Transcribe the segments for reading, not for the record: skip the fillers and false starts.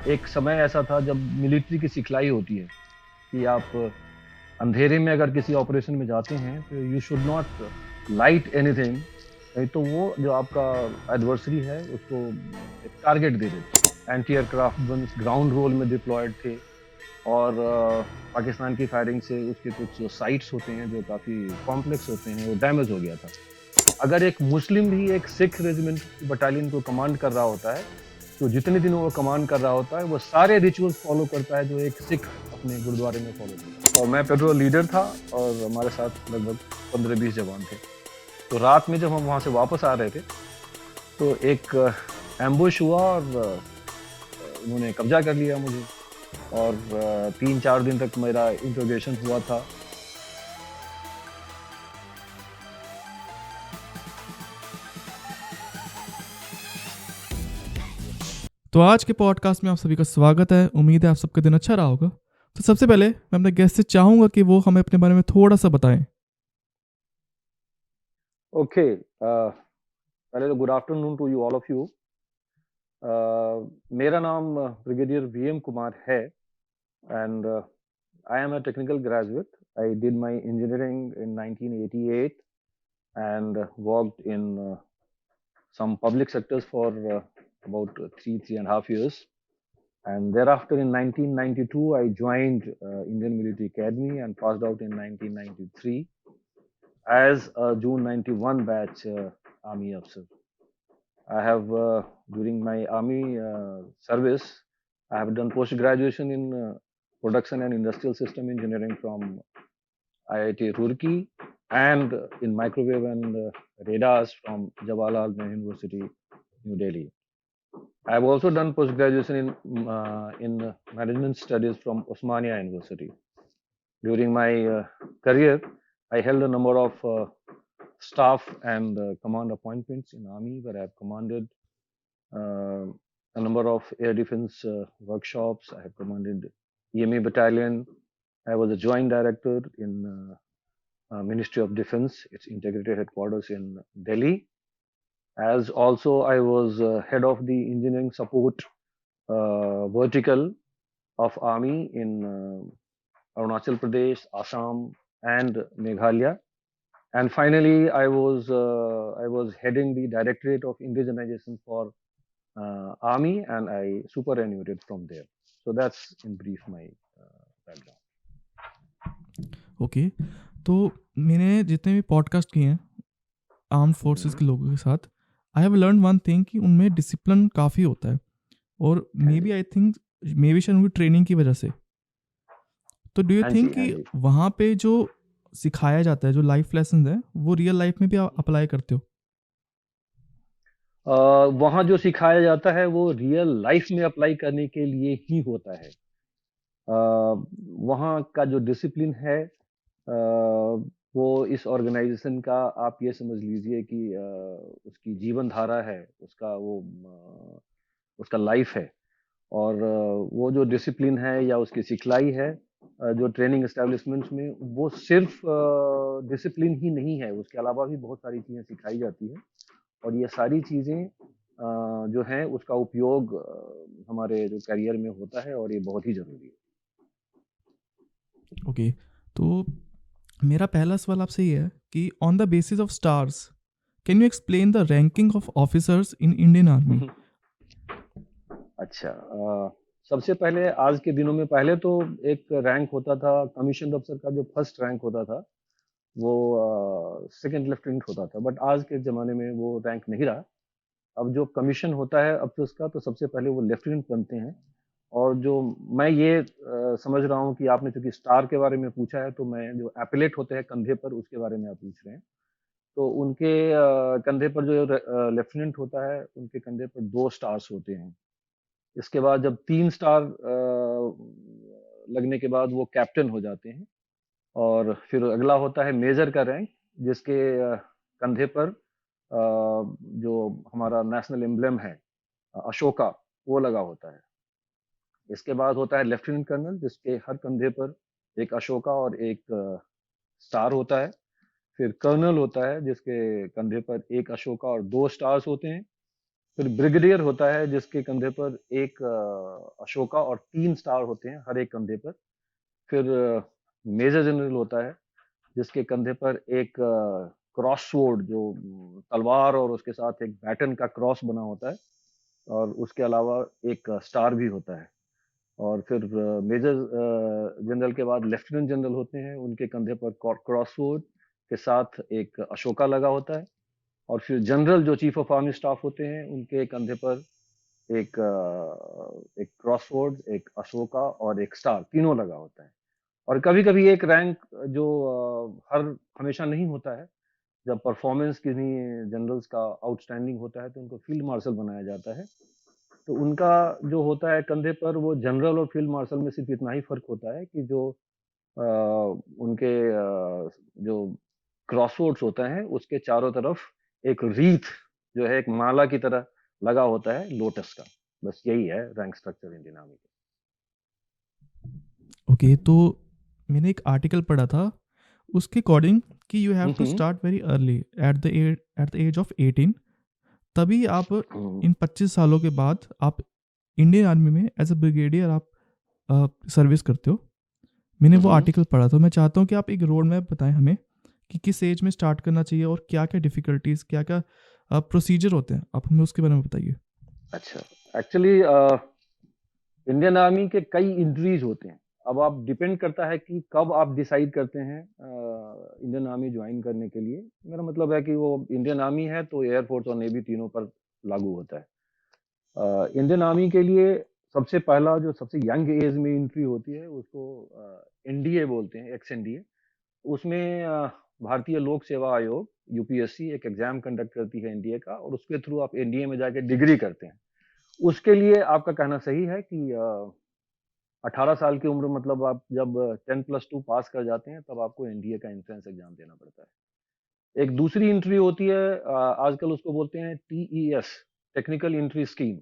एक समय ऐसा था जब मिलिट्री की सिखलाई होती है कि आप अंधेरे में अगर किसी ऑपरेशन में जाते हैं तो you should not light anything, नहीं तो वो जो आपका एडवर्सरी है उसको एक टारगेट दे देते हैं। Anti aircraft guns ground role में डिप्लॉयड थे और पाकिस्तान की फायरिंग से उसके कुछ साइट्स होते हैं जो काफ़ी कॉम्प्लेक्स होते हैं, वो डैमेज हो गया था। अगर एक मुस्लिम भी एक सिख रेजिमेंट बटालियन को कमांड कर रहा होता है, तो जितने दिन वो कमांड कर रहा होता है, वो सारे रिचुअल्स फॉलो करता है जो एक सिख अपने गुरुद्वारे में फॉलो करता है। और मैं पेट्रोल लीडर था और हमारे साथ लगभग 15-20 जवान थे। तो रात में जब हम वहाँ से वापस आ रहे थे, तो एक एम्बुश हुआ और उन्होंने कब्जा कर लिया मुझे और 3-4 दिन तक मेरा इंट्रोगेशन हुआ था। तो आज के पॉडकास्ट में आप सभी का स्वागत है। उम्मीद है आप सबका दिन अच्छा रहा होगा। तो सबसे पहले मैं अपने गेस्ट से चाहूँगा कि वो हमें अपने बारे में थोड़ा सा बताएं। ओके, पहले तो good afternoon to you all of you. मेरा नाम ब्रिगेडियर वीएम कुमार है and I am a technical graduate. I did my engineering in 1988 and worked in some public sectors for about 3.5 years. And thereafter, in 1992, I joined Indian Military Academy and passed out in 1993 as a June 91 batch Army officer. I have, during my Army service, I have done post graduation in production and industrial system engineering from IIT Roorkee and in microwave and radars from Jawaharlal Nehru University, New Delhi. I have also done post graduation in management studies from Osmania University. During my career, I held a number of staff and command appointments in Army, where I have commanded uh, a number of air defense workshops. I have commanded EMA battalion. I was a joint director in Ministry of Defense, its integrated headquarters in Delhi. As also, I was head of the engineering support vertical of Army in Arunachal Pradesh, Assam, and Meghalaya. And finally, I was heading the Directorate of Indigenization for Army, and I superannuated from there. So that's in brief my background. Okay, तो मैंने जितने भी podcast किए हैं arm forces Mhm. के लोगों के साथ, I have learn one thing कि उनमें डिसिप्लिन काफ़ी होता है और हाँ मे बी जी, आई थिंक मे बी शायद उनकी ट्रेनिंग की वजह से। तो डू यू हाँ थिंक जी, हाँ कि जी। वहाँ पे जो सिखाया जाता है, जो लाइफ लेसन है, वो रियल लाइफ में भी आप अप्लाई करते हो? अ, वहाँ जो सिखाया जाता है वो रियल लाइफ में अप्लाई करने के लिए ही होता है। वहाँ का जो डिसिप्लिन है वो इस ऑर्गेनाइजेशन का आप ये समझ लीजिए कि उसकी जीवन धारा है, उसका लाइफ है। और वो जो डिसिप्लिन है या उसकी सिखलाई है जो ट्रेनिंग एस्टेब्लिशमेंट्स में, वो सिर्फ डिसिप्लिन ही नहीं है, उसके अलावा भी बहुत सारी चीज़ें सिखाई जाती हैं। और ये सारी चीज़ें जो हैं उसका उपयोग हमारे जो करियर में होता है और ये बहुत ही ज़रूरी है। ओके, तो मेरा पहला सवाल आपसे ये है कि on the basis of stars can you explain the ranking of officers in Indian army? अच्छा, सबसे पहले आज के दिनों में, पहले तो एक रैंक होता था कमीशन अफसर का, जो फर्स्ट रैंक होता था वो सेकंड लेफ्टिनेंट होता था, बट आज के ज़माने में वो रैंक नहीं रहा। अब जो कमीशन होता है अब तो उसका, तो सबसे पहले वो लेफ्टिनेंट बनते हैं। और जो मैं ये समझ रहा हूँ कि आपने चूंकि स्टार के बारे में पूछा है, तो मैं जो एपिलेट होते हैं कंधे पर, उसके बारे में आप पूछ रहे हैं। तो उनके कंधे पर जो लेफ्टिनेंट होता है, उनके कंधे पर 2 स्टार्स होते हैं। इसके बाद जब 3 स्टार लगने के बाद वो कैप्टन हो जाते हैं। और फिर अगला होता है मेजर का रैंक, जिसके कंधे पर जो हमारा नेशनल एम्ब्लेम है, अशोका, वो लगा होता है। इसके बाद होता है लेफ्टिनेंट कर्नल, जिसके हर कंधे पर एक अशोका और एक स्टार होता है। फिर कर्नल होता है, जिसके कंधे पर एक अशोका और 2 स्टार्स होते हैं। फिर ब्रिगेडियर होता है जिसके कंधे पर एक अशोका और 3 स्टार होते हैं हर एक कंधे पर। फिर मेजर जनरल होता है जिसके कंधे पर एक क्रॉस स्वॉर्ड जो तलवार और उसके साथ एक बैटन का क्रॉस बना होता है, और उसके अलावा एक स्टार भी होता है। और फिर मेजर जनरल के बाद लेफ्टिनेंट जनरल होते हैं, उनके कंधे पर क्रॉस स्वॉर्ड के साथ एक अशोका लगा होता है। और फिर जनरल जो चीफ ऑफ आर्मी स्टाफ होते हैं, उनके कंधे पर एक क्रॉसवर्ड, एक अशोका और एक स्टार, तीनों लगा होता है। और कभी-कभी एक रैंक जो हर हमेशा नहीं होता है, जब परफॉर्मेंस किन्हीं जनरल्स का आउटस्टैंडिंग होता है तो उनको फील्ड मार्शल बनाया जाता है। तो उनका जो होता है कंधे पर, वो जनरल और फील्ड मार्शल में सिर्फ इतना ही फ़र्क होता है कि जो उनके जो क्रॉसवर्ड्स होता है उसके चारों तरफ एक रीथ जो है एक माला की तरह लगा होता है लोटस का। बस यही है रैंक स्ट्रक्चर इंडियन आर्मी का। ओके, तो मैंने एक आर्टिकल पढ़ा था उसके अकॉर्डिंग कि you have to start very early at the age of 18, तभी आप इन 25 सालों के बाद आप इंडियन आर्मी में एज अ ब्रिगेडियर आप सर्विस करते हो। मैंने वो आर्टिकल पढ़ा, तो मैं चाहता हूँ कि आप एक रोड मैप बताएं हमें कि किस एज में स्टार्ट करना चाहिए और क्या क्या डिफ़िकल्टीज़, क्या क्या प्रोसीजर होते हैं, आप हमें उसके बारे में बताइए। अच्छा, एक्चुअली इंडियन आर्मी के कई इंट्रीज होते हैं। अब आप डिपेंड करता है कि कब आप डिसाइड करते हैं इंडियन आर्मी ज्वाइन करने के लिए। मेरा मतलब है कि वो इंडियन आर्मी है तो एयरफोर्स और नेवी तीनों पर लागू होता है। इंडियन आर्मी के लिए सबसे पहला जो सबसे यंग एज में एंट्री होती है उसको एनडीए बोलते हैं, एक्स एनडीए। उसमें भारतीय लोक सेवा आयोग यूपीएससी एक एग्जाम कंडक्ट करती है एनडीए का, और उसके थ्रू आप एनडीए में जाके डिग्री करते हैं। उसके लिए आपका कहना सही है कि 18 साल की उम्र, मतलब आप जब 10+2 पास कर जाते हैं तब आपको एनडीए का एंट्रेंस एग्जाम देना पड़ता है। एक दूसरी एंट्री होती है, आजकल उसको बोलते हैं टीईएस, टेक्निकल एंट्री स्कीम।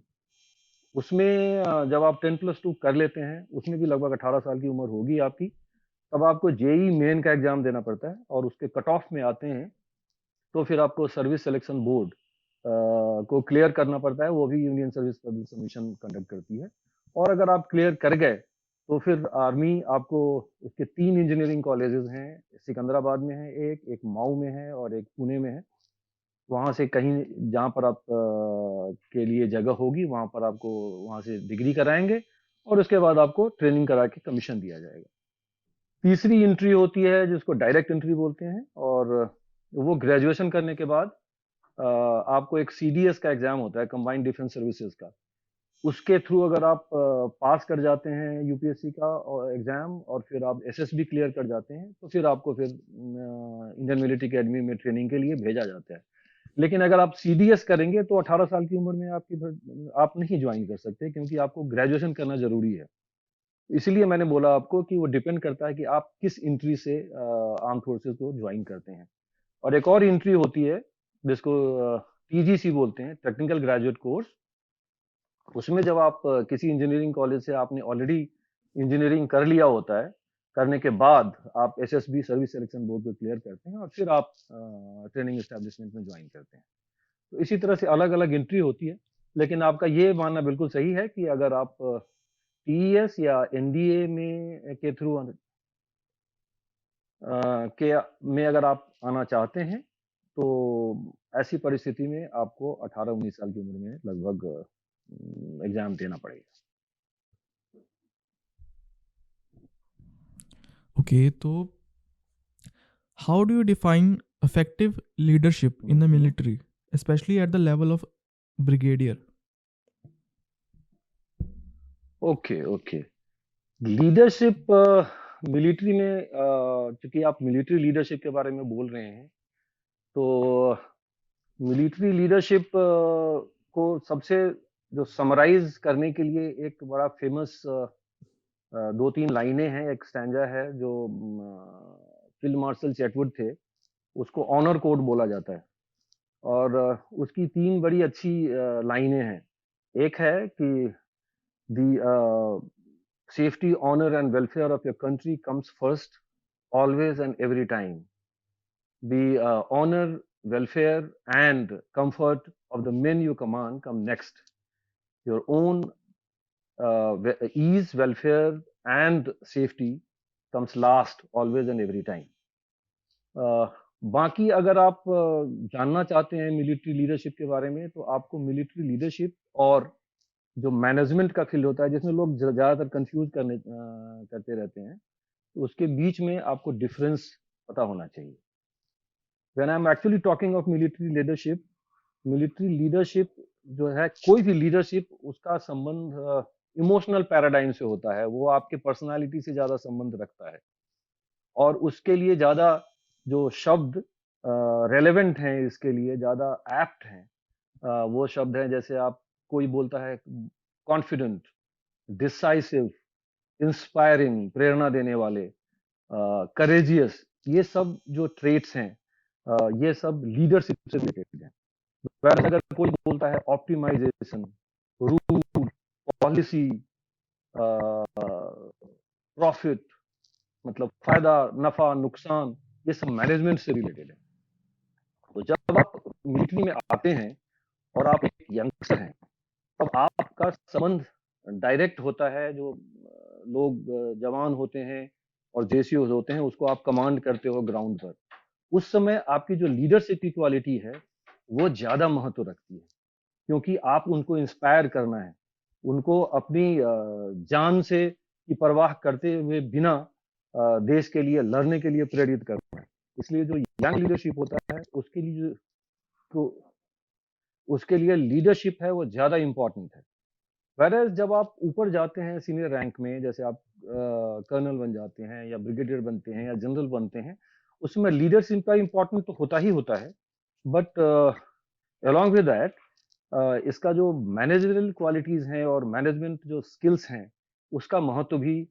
उसमें जब आप 10+2 कर लेते हैं, उसमें भी लगभग 18 साल की उम्र होगी आपकी, तब आपको जेई मेन का एग्जाम देना पड़ता है, और उसके कट ऑफ में आते हैं तो फिर आपको सर्विस सिलेक्शन बोर्ड को क्लियर करना पड़ता है। वो भी यूनियन सर्विस कमीशन कंडक्ट करती है। और अगर आप क्लियर कर गए तो फिर आर्मी आपको, उसके 3 इंजीनियरिंग कॉलेजेस हैं, सिकंदराबाद में है एक मऊ में है और एक पुणे में है। वहाँ से कहीं जहाँ पर आप के लिए जगह होगी वहाँ पर आपको वहाँ से डिग्री कराएंगे, और उसके बाद आपको ट्रेनिंग करा के कमीशन दिया जाएगा। तीसरी एंट्री होती है जिसको डायरेक्ट एंट्री बोलते हैं, और वो ग्रेजुएशन करने के बाद आपको एक सीडीएस का एग्जाम होता है, कंबाइंड डिफेंस सर्विसेज का। उसके थ्रू अगर आप पास कर जाते हैं यूपीएससी का एग्जाम, और फिर आप एसएसबी क्लियर कर जाते हैं, तो फिर आपको फिर इंडियन मिलिट्री अकेडमी में ट्रेनिंग के लिए भेजा जाता है। लेकिन अगर आप सीडीएस करेंगे तो 18 साल की उम्र में आप नहीं ज्वाइन कर सकते, क्योंकि आपको ग्रेजुएशन करना जरूरी है। इसलिए मैंने बोला आपको कि वो डिपेंड करता है कि आप किस एंट्री से आर्म फोर्सेस को ज्वाइन करते हैं। और एक और एंट्री होती है जिसको टीजीसी बोलते हैं, टेक्निकल ग्रेजुएट कोर्स। उसमें जब आप किसी इंजीनियरिंग कॉलेज से आपने ऑलरेडी इंजीनियरिंग कर लिया होता है, करने के बाद आप एसएसबी सर्विस सिलेक्शन बोर्ड को क्लियर करते हैं, और फिर आप ट्रेनिंग एस्टेब्लिशमेंट में ज्वाइन करते हैं। तो इसी तरह से अलग अलग एंट्री होती है। लेकिन आपका ये मानना बिल्कुल सही है कि अगर आप टीईएस या एनडीए में के थ्रू के में अगर आप आना चाहते हैं, तो ऐसी परिस्थिति में आपको 18-19 साल की उम्र में लगभग एग्जाम देना पड़ेगा। ओके, तो how do you define effective leadership in the military, especially at the level of brigadier? Okay okay, leadership military में, चूंकि आप मिलिट्री लीडरशिप के बारे में बोल रहे हैं, तो मिलिट्री लीडरशिप को सबसे जो समराइज करने के लिए एक बड़ा फेमस 2-3 लाइनें हैं, एक स्टैंजा है जो फील्ड मार्शल चैटवुड थे, उसको ऑनर कोड बोला जाता है। और उसकी 3 बड़ी अच्छी लाइनें हैं। एक है कि दी safety, honor and welfare of your country comes first, always and every time. The honor welfare and comfort of the men you command come next. Your own ease, welfare and safety comes last always and every time. बाकी अगर आप जानना चाहते हैं military leadership के बारे में, तो आपको मिलिट्री लीडरशिप और जो मैनेजमेंट का फील्ड होता है, जिसमें लोग ज़्यादातर कंफ्यूज करते रहते हैं, तो उसके बीच में आपको डिफरेंस पता होना चाहिए. When I am actually talking of military leadership जो है, कोई भी लीडरशिप, उसका संबंध इमोशनल पैराडाइम से होता है. वो आपके पर्सनालिटी से ज़्यादा संबंध रखता है, और उसके लिए ज़्यादा जो शब्द रेलेवेंट हैं, इसके लिए ज़्यादा एप्ट हैं, वो शब्द हैं जैसे आप कोई बोलता है कॉन्फिडेंट, डिसाइसिव, इंस्पायरिंग, प्रेरणा देने वाले, करेजियस. ये सब जो ट्रेट्स हैं, ये सब लीडरशिप से रिलेटेड हैं. अगर कोई बोलता है ऑप्टिमाइजेशन, रूल, पॉलिसी, प्रॉफिट, मतलब फायदा, नफा, नुकसान, ये सब मैनेजमेंट से रिलेटेड है. तो जब आप मिलिट्री में आते हैं और आप एक यंगस्टर हैं, तब आपका संबंध डायरेक्ट होता है. जो लोग जवान होते हैं और जेसीओज होते हैं, उसको आप कमांड करते हो ग्राउंड पर. उस समय आपकी जो लीडरशिप की क्वालिटी है, वो ज्यादा महत्व रखती है, क्योंकि आप उनको इंस्पायर करना है, उनको अपनी जान से की परवाह करते हुए बिना देश के लिए लड़ने के लिए प्रेरित करना है. इसलिए जो यंग लीडरशिप होता है, उसके लिए लीडरशिप है वो ज्यादा इंपॉर्टेंट है. Whereas जब आप ऊपर जाते हैं सीनियर रैंक में, जैसे आप कर्नल बन जाते हैं या ब्रिगेडियर बनते हैं या जनरल बनते हैं, उसमें लीडरशिप का इम्पोर्टेंट तो होता ही होता है, बट अलॉन्ग विद दैट इसका जो मैनेजरल क्वालिटीज हैं और मैनेजमेंट जो स्किल्स हैं, उसका महत्व भी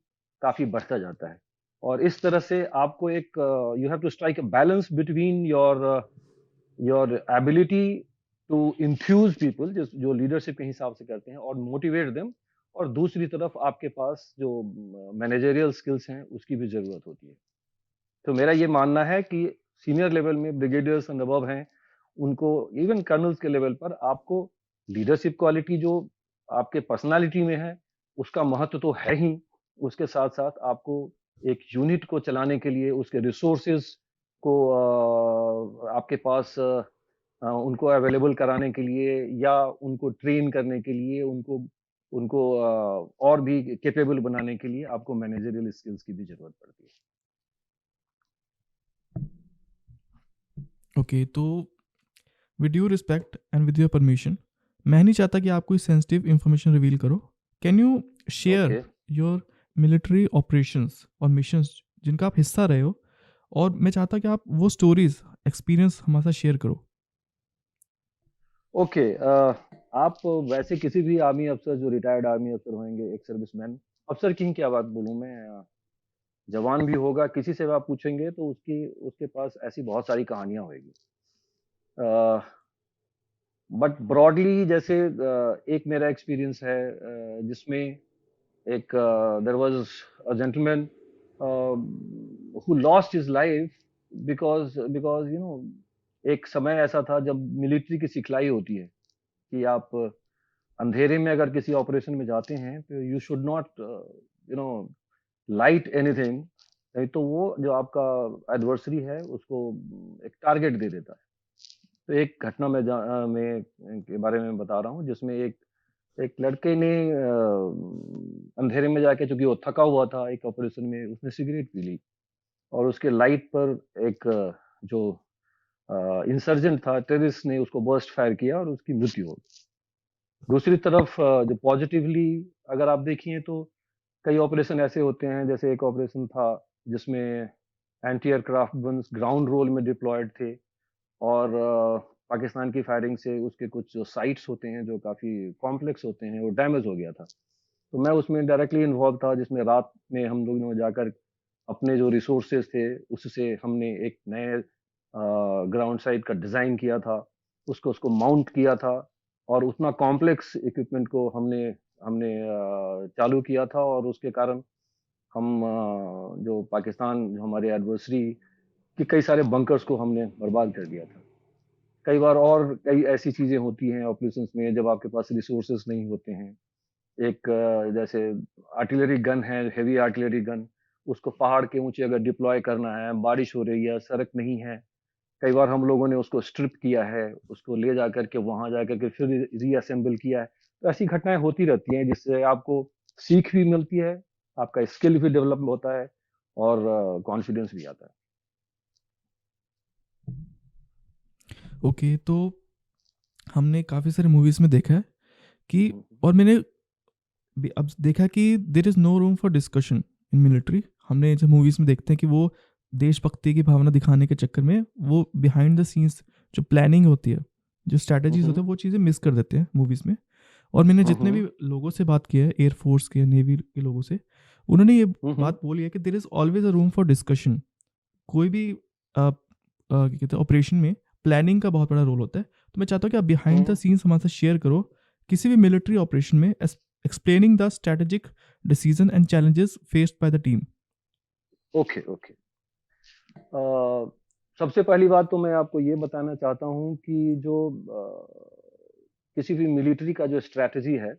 काफी बढ़ता जाता है. और इस तरह से आपको एक you have to strike a balance between your ability to infuse people, जो लीडरशिप के हिसाब से करते हैं, और मोटिवेट देम, और दूसरी तरफ आपके पास जो मैनेजरियल स्किल्स हैं, उसकी भी जरूरत होती है. तो मेरा ये मानना है कि सीनियर लेवल में ब्रिगेडियर्स एंड अबव हैं, उनको इवन कर्नल्स के लेवल पर आपको लीडरशिप क्वालिटी जो आपके पर्सनालिटी में है, उसका महत्व तो है ही. उसके साथ साथ आपको एक यूनिट को चलाने के लिए उसके रिसोर्सेज को आपके पास उनको अवेलेबल कराने के लिए, या उनको ट्रेन करने के लिए, उनको उनको और भी कैपेबल बनाने के लिए आपको मैनेजरियल स्किल्स की भी जरूरत पड़ती है. ओके, तो with due respect and with your permission, मैं नहीं चाहता कि आप कोई सेंसिटिव इंफॉर्मेशन रिवील करो. Can you share your military operations और मिशंस जिनका आप हिस्सा रहे हो, और मैं चाहता कि आप वो स्टोरीज, एक्सपीरियंस हमारे साथ शेयर करो. ओके, आप वैसे किसी भी आर्मी अफसर, जो रिटायर्ड आर्मी अफसर होंगे, एक सर्विसमैन, अफसर की क्या बात बोलूं मैं, जवान भी होगा, किसी से आप पूछेंगे तो उसके पास ऐसी बहुत सारी कहानियां होगी. बट ब्रॉडली जैसे एक मेरा एक्सपीरियंस है, जिसमें एक there was a gentleman who lost his life because एक समय ऐसा था जब मिलिट्री की सिखलाई होती है कि आप अंधेरे में अगर किसी ऑपरेशन में जाते हैं, तो you should not light anything, नहीं तो वो जो आपका एडवर्सरी है, उसको एक टारगेट दे देता है. तो एक घटना में के बारे में बता रहा हूँ, जिसमें एक लड़के ने अंधेरे में जाके, चूंकि वो थका हुआ था एक ऑपरेशन में, उसने सिगरेट पी ली, और उसके लाइट पर एक जो इंसर्जेंट था, टेररिस्ट ने उसको बर्स्ट फायर किया और उसकी मृत्यु हो गई. दूसरी तरफ जो पॉजिटिवली अगर आप देखिए, तो कई ऑपरेशन ऐसे होते हैं, जैसे एक ऑपरेशन था जिसमें anti aircraft guns ground role में डिप्लॉयड थे, और पाकिस्तान की फायरिंग से उसके कुछ जो साइट्स होते हैं, जो काफ़ी कॉम्प्लेक्स होते हैं, वो डैमेज हो गया था. तो मैं उसमें डायरेक्टली इन्वॉल्व था, जिसमें रात में हम लोगों ने जाकर अपने जो रिसोर्सेज थे, उससे हमने एक नए ग्राउंड साइट का डिज़ाइन किया था, उसको माउंट किया था, और उतना कॉम्प्लेक्स इक्विपमेंट को हमने हमने चालू किया था, और उसके कारण हम जो पाकिस्तान, जो हमारे एडवर्सरी कि कई सारे बंकर्स को हमने बर्बाद कर दिया था. कई बार और कई ऐसी चीजें होती हैं ऑपरेशंस में जब आपके पास रिसोर्सेज नहीं होते हैं। एक जैसे आर्टिलरी गन है, हेवी आर्टिलरी गन, उसको पहाड़ के ऊंचे अगर डिप्लॉय करना है, बारिश हो रही है, सड़क नहीं है, कई बार हम लोगों ने उसको स्ट्रिप किया है, उसको ले जा करके वहां जा करके फिर रीअसेंबल किया है। तो ऐसी घटनाएं होती रहती हैं जिससे आपको सीख भी मिलती है, आपका स्किल भी डेवलप होता है और कॉन्फिडेंस भी आता है। ओके, तो हमने काफ़ी सारे मूवीज़ में देखा है कि, हम्म, और मैंने अब देखा कि there is no room for discussion in military. हमने जब मूवीज़ में देखते हैं कि वो देशभक्ति की भावना दिखाने के चक्कर में वो बिहाइंड द सीन्स जो प्लानिंग होती है, जो स्ट्रैटेजीज हम्म, होते हैं, वो चीज़ें मिस कर देते हैं मूवीज़ में। और मैंने जितने भी हम्म, लोगों से बात किया है, एयरफोर्स के, नेवी के लोगों से, उन्होंने ये हम्म, बात बोली है कि there is always a room for discussion. कोई भी क्या कहते हैं ऑपरेशन में प्लानिंग का बहुत बड़ा रोल होता है। तो मैं चाहता हूँ कि आप बिहाइंड द हम्म, सीन्स हमारे साथ शेयर करो किसी भी मिलिट्री ऑपरेशन में, explaining the strategic decision and challenges faced by the team. Okay okay. सबसे पहली बात तो मैं आपको ये बताना चाहता हूँ कि जो किसी भी मिलिट्री का जो स्ट्रैटेजी है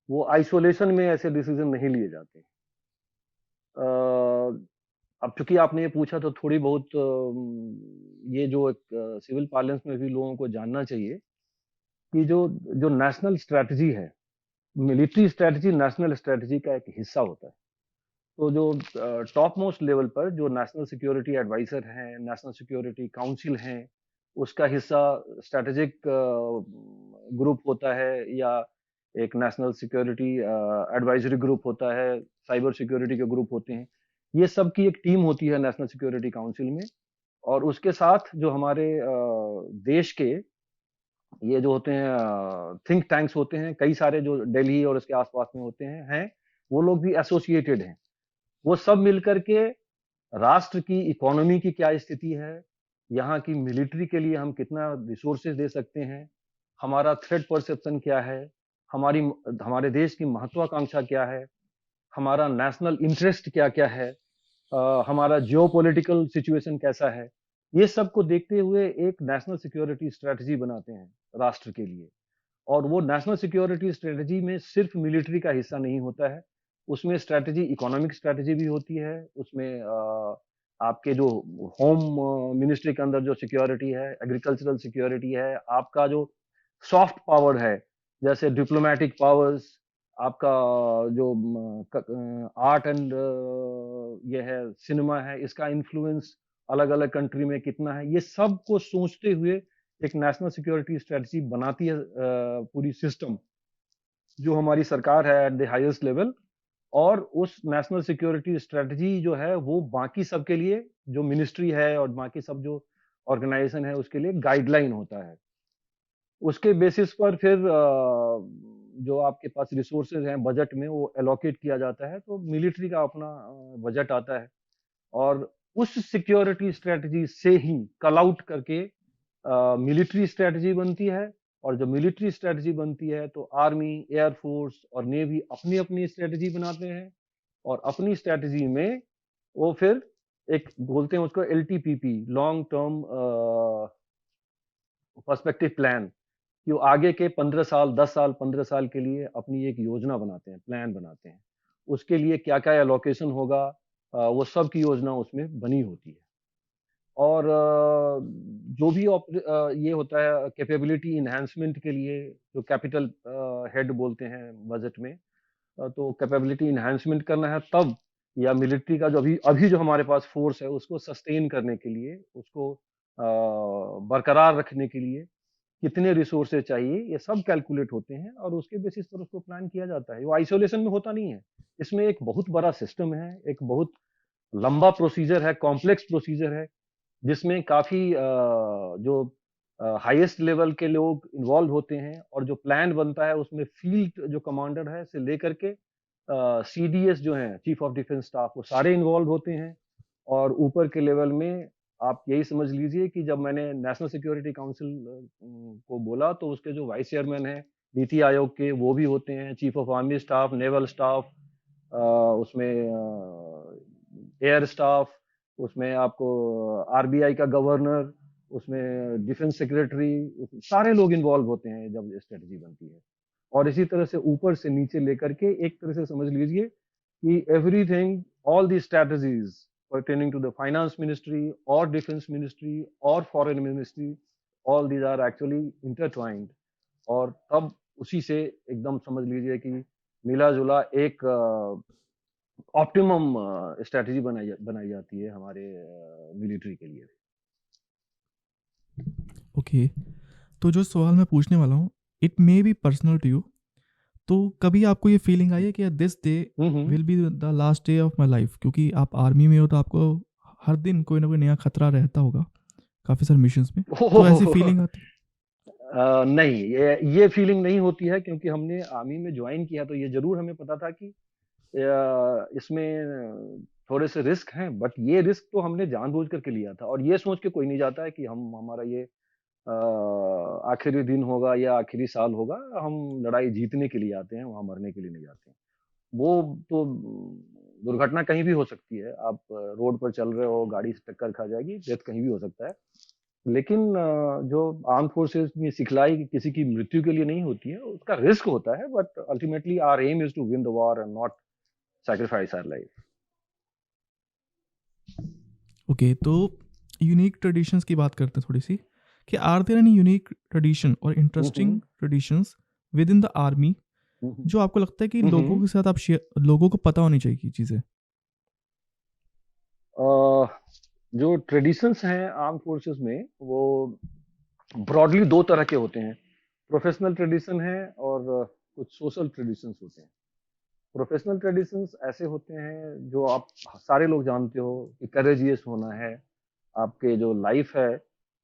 वो आइसोलेशन में ऐसे डिसीजन नहीं लिए जाते। अब चूंकि आपने ये पूछा तो थोड़ी बहुत ये जो एक सिविल पार्लेंस में भी लोगों को जानना चाहिए कि जो जो नेशनल स्ट्रैटेजी है, मिलिट्री स्ट्रैटेजी नेशनल स्ट्रैटेजी का एक हिस्सा होता है। तो जो टॉप मोस्ट लेवल पर जो नेशनल सिक्योरिटी एडवाइजर हैं, नेशनल सिक्योरिटी काउंसिल हैं, उसका हिस्सा स्ट्रैटेजिक ग्रुप होता है, या एक नेशनल सिक्योरिटी एडवाइजरी ग्रुप होता है, साइबर सिक्योरिटी के ग्रुप होते हैं। ये सब की एक टीम होती है नेशनल सिक्योरिटी काउंसिल में। और उसके साथ जो हमारे देश के ये जो होते हैं थिंक टैंक्स होते हैं, कई सारे जो दिल्ली और उसके आसपास में होते हैं, वो लोग भी एसोसिएटेड हैं। वो सब मिलकर के राष्ट्र की इकोनॉमी की क्या स्थिति है, यहाँ की मिलिट्री के लिए हम कितना रिसोर्सेज दे सकते हैं, हमारा थ्रेट परसेप्शन क्या है, हमारी हमारे देश की महत्वाकांक्षा क्या है, हमारा नेशनल इंटरेस्ट क्या क्या है, हमारा जियोपॉलिटिकल सिचुएशन कैसा है, ये सब को देखते हुए एक नेशनल सिक्योरिटी स्ट्रेटजी बनाते हैं राष्ट्र के लिए। और वो नेशनल सिक्योरिटी स्ट्रेटजी में सिर्फ मिलिट्री का हिस्सा नहीं होता है, उसमें स्ट्रेटजी इकोनॉमिक स्ट्रेटजी भी होती है, उसमें आपके जो होम मिनिस्ट्री के अंदर जो सिक्योरिटी है, एग्रीकल्चरल सिक्योरिटी है, आपका जो सॉफ्ट पावर है, जैसे डिप्लोमेटिक पावर्स, आपका जो आर्ट एंड ये है सिनेमा है, इसका इन्फ्लुएंस अलग अलग कंट्री में कितना है, ये सब को सोचते हुए एक नेशनल सिक्योरिटी स्ट्रेटजी बनाती है पूरी सिस्टम, जो हमारी सरकार है एट द हाईएस्ट लेवल। और उस नेशनल सिक्योरिटी स्ट्रेटजी जो है वो बाकी सब के लिए, जो मिनिस्ट्री है और बाकी सब जो ऑर्गेनाइजेशन है, उसके लिए गाइडलाइन होता है। उसके बेसिस पर फिर जो आपके पास रिसोर्सेज हैं बजट में वो एलोकेट किया जाता है, तो मिलिट्री का अपना बजट आता है। और उस सिक्योरिटी स्ट्रेटजी से ही कल आउट करके मिलिट्री स्ट्रेटजी बनती है। और जब मिलिट्री स्ट्रेटजी बनती है तो आर्मी, एयरफोर्स और नेवी अपनी अपनी स्ट्रेटजी बनाते हैं। और अपनी स्ट्रेटजी में वो फिर एक बोलते हैं उसको LTPP, long term perspective plan, कि वो आगे के 15 साल, 10 साल, 15 साल के लिए अपनी एक योजना बनाते हैं, प्लान बनाते हैं। उसके लिए क्या क्या एलोकेशन होगा, वो सब की योजना उसमें बनी होती है। और जो भी ये होता है कैपेबिलिटी इन्हांसमेंट के लिए, जो कैपिटल हेड बोलते हैं बजट में, तो कैपेबिलिटी इन्हांसमेंट करना है तब, या मिलिट्री का जो अभी अभी जो हमारे पास फोर्स है उसको सस्टेन करने के लिए, उसको बरकरार रखने के लिए कितने रिसोर्सेज चाहिए, ये सब कैलकुलेट होते हैं और उसके बेसिस पर उसको प्लान किया जाता है। वो आइसोलेशन में होता नहीं है, इसमें एक बहुत बड़ा सिस्टम है, एक बहुत लंबा प्रोसीजर है, कॉम्प्लेक्स प्रोसीजर है, जिसमें काफी जो हाईएस्ट लेवल के लोग इन्वॉल्व होते हैं। और जो प्लान बनता है उसमें फील्ड जो कमांडर है से लेकर के CDS जो है, चीफ ऑफ डिफेंस स्टाफ, वो सारे इन्वॉल्व होते हैं। और ऊपर के लेवल में आप यही समझ लीजिए कि जब मैंने नेशनल सिक्योरिटी काउंसिल को बोला, तो उसके जो वाइस चेयरमैन है नीति आयोग के, वो भी होते हैं, chief of army staff, naval staff, उसमें एयर स्टाफ, उसमें आपको RBI का गवर्नर, उसमें डिफेंस सेक्रेटरी, सारे लोग इन्वॉल्व होते हैं जब स्ट्रेटजी बनती है। और इसी तरह से ऊपर से नीचे लेकर के एक तरह से समझ लीजिए कि everything, all the strategies pertaining to the finance ministry or defense ministry or foreign ministry, all these are actually intertwined। और तब उसी से एकदम समझ लीजिए कि मिला जुला एक ऑप्टिमम स्ट्रेटजी बनाई जाती है हमारे मिलिट्री के लिए। ओके, तो जो सवाल मैं पूछने वाला हूँ, it may be personal to you. तो कभी आपको ये फीलिंग आई है कि this day will be the last day of my life? क्योंकि आप आर्मी में हो तो आपको हर दिन कोई ना कोई नया खतरा रहता होगा काफ़ी सारे मिशंस में, तो ऐसी फीलिंग आती? नहीं, ये फीलिंग नहीं होती है, क्योंकि हमने आर्मी में ज्वाइन किया तो ये जरूर हमें पता था कि इसमें थोड़े से रिस्क हैं, बट ये रिस्क तो हमने जानबूझ करके लिया था। और ये सोच के कोई नहीं जाता है कि हमारा ये आखिरी दिन होगा या आखिरी साल होगा। हम लड़ाई जीतने के लिए आते हैं, वहां मरने के लिए नहीं जाते हैं। वो तो दुर्घटना कहीं भी हो सकती है। आप रोड पर चल रहे हो, गाड़ी से टक्कर खा जाएगी, डेथ कहीं भी हो सकता है। लेकिन जो आर्म फोर्सेस में सिखलाई किसी की मृत्यु के लिए नहीं होती है, उसका रिस्क होता है, but ultimately our aim is to win the war and not sacrifice our life. Okay, तो यूनिक ट्रेडिशंस की बात करते हैं थोड़ी सी, कि are there any unique tradition और interesting traditions within the army जो आपको लगता है कि लोगों के साथ आप लोगों को पता होनी चाहिए चीज़ें? जो ट्रेडिशंस हैं आर्म फोर्सेस में, वो ब्रॉडली दो तरह के होते हैं। प्रोफेशनल ट्रेडिशन है और कुछ सोशल ट्रेडिशंस होते हैं। प्रोफेशनल ट्रेडिशंस ऐसे होते हैं जो आप सारे लोग जानते हो कि करेजियस होना है, आपके जो लाइफ है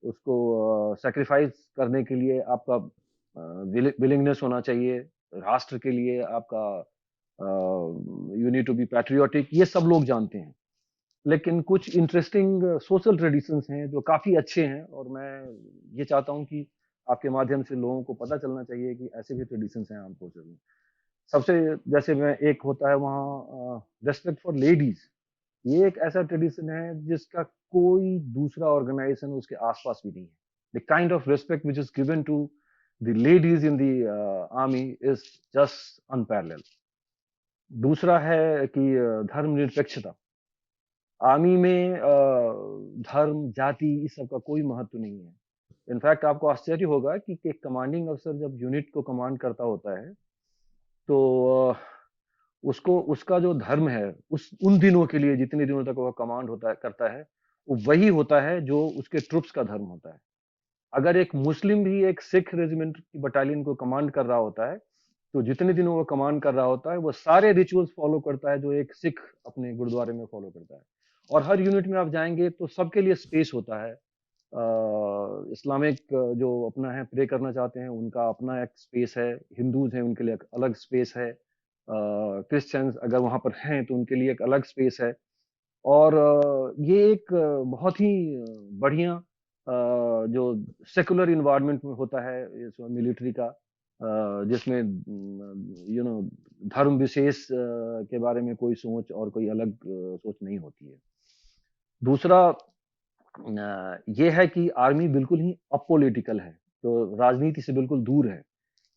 उसको सेक्रीफाइस करने के लिए आपका विलिंगनेस होना चाहिए, राष्ट्र के लिए आपका you need to be patriotic, ये सब लोग जानते हैं। लेकिन कुछ इंटरेस्टिंग सोशल ट्रेडिशंस हैं जो काफी अच्छे हैं, और मैं ये चाहता हूं कि आपके माध्यम से लोगों को पता चलना चाहिए कि ऐसे भी ट्रेडिशंस हैं आर्म फोर्सेस में। सबसे जैसे में एक होता है वहाँ रेस्पेक्ट फॉर लेडीज। ये एक ऐसा ट्रेडिशन है जिसका कोई दूसरा ऑर्गेनाइजेशन उसके आसपास भी नहीं है। The kind of respect which is given to the ladies in the army is just unparalleled. दूसरा है कि धर्मनिरपेक्षता। आर्मी में धर्म, जाति, इस सब का कोई महत्व नहीं है। इनफैक्ट आपको आश्चर्य होगा कि एक कमांडिंग अफसर जब यूनिट को कमांड करता होता है तो उसको उसका जो धर्म है उस उन दिनों के लिए, जितने दिनों तक वह कमांड करता है, वो वही होता है जो उसके ट्रुप्स का धर्म होता है। अगर एक मुस्लिम भी एक सिख रेजिमेंट की बटालियन को कमांड कर रहा होता है, तो जितने दिनों वो कमांड कर रहा होता है वो सारे रिचुअल्स फॉलो करता है जो एक सिख अपने गुरुद्वारे में फॉलो करता है। और हर यूनिट में आप जाएंगे तो सबके लिए स्पेस होता है। इस्लामिक जो अपना है प्रे करना चाहते हैं उनका अपना एक स्पेस है, हिंदूज हैं उनके लिए एक अलग स्पेस है, क्रिश्चियंस अगर वहाँ पर हैं तो उनके लिए एक अलग स्पेस है। और ये एक बहुत ही बढ़िया जो सेकुलर इन्वायरमेंट में होता है इस मिलिट्री का, जिसमें यू नो धर्म विशेष के बारे में कोई सोच और कोई अलग सोच नहीं होती है। दूसरा ये है कि आर्मी बिल्कुल ही अपोलिटिकल है, तो राजनीति से बिल्कुल दूर है।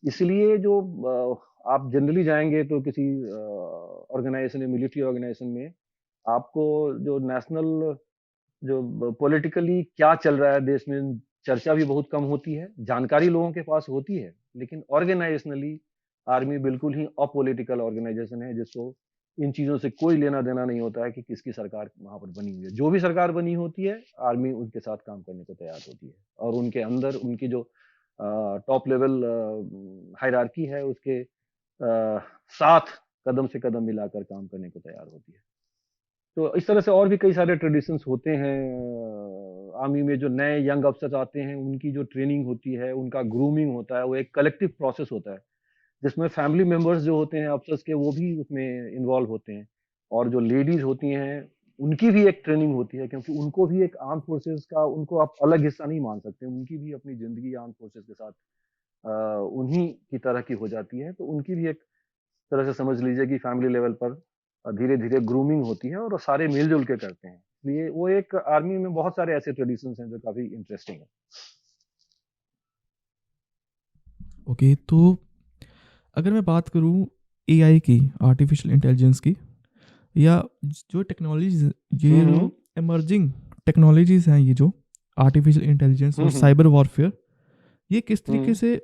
इसलिए जो आप जनरली जाएंगे तो किसी ऑर्गेनाइजेशन या मिलिट्री ऑर्गेनाइजेशन में आपको जो नेशनल जो पॉलिटिकली क्या चल रहा है देश में, चर्चा भी बहुत कम होती है, जानकारी लोगों के पास होती है, लेकिन ऑर्गेनाइजेशनली आर्मी बिल्कुल ही अपोलिटिकल ऑर्गेनाइजेशन है, जिसको इन चीजों से कोई लेना देना नहीं होता है कि किसकी सरकार वहां पर बनी हुई है। जो भी सरकार बनी होती है आर्मी उनके साथ काम करने को तैयार होती है, और उनके अंदर उनकी जो टॉप लेवल हायरार्की है उसके साथ कदम से कदम मिलाकर काम करने को तैयार होती है। तो इस तरह से और भी कई सारे ट्रेडिशंस होते हैं। आर्मी में जो नए यंग अफसर आते हैं उनकी जो ट्रेनिंग होती है, उनका ग्रूमिंग होता है, वो एक कलेक्टिव प्रोसेस होता है जिसमें फैमिली मेंबर्स जो होते हैं अफसर्स के वो भी उसमें इन्वॉल्व होते हैं। और जो लेडीज होती हैं उनकी भी एक ट्रेनिंग होती है, क्योंकि उनको भी एक आर्म फोर्सेस का, उनको आप अलग हिस्सा नहीं मान सकते, उनकी भी अपनी जिंदगी आर्म फोर्सेस के साथ उन्हीं की तरह की हो जाती है। तो उनकी भी एक तरह से समझ लीजिए कि फैमिली लेवल पर धीरे धीरे ग्रूमिंग होती है और वो सारे मिलजुल के करते हैं। इसलिए वो एक आर्मी में बहुत सारे ऐसे ट्रेडिशंस हैं जो काफी इंटरेस्टिंग है। ओके, तो अगर मैं बात करूँ एआई की, आर्टिफिशियल इंटेलिजेंस की, या जो टेक्नोलॉजीज, ये जो हम्म इमर्जिंग टेक्नोलॉजीज हैं, ये जो आर्टिफिशियल इंटेलिजेंस और हम्म साइबर वॉरफेयर, ये किस तरीके हम्म से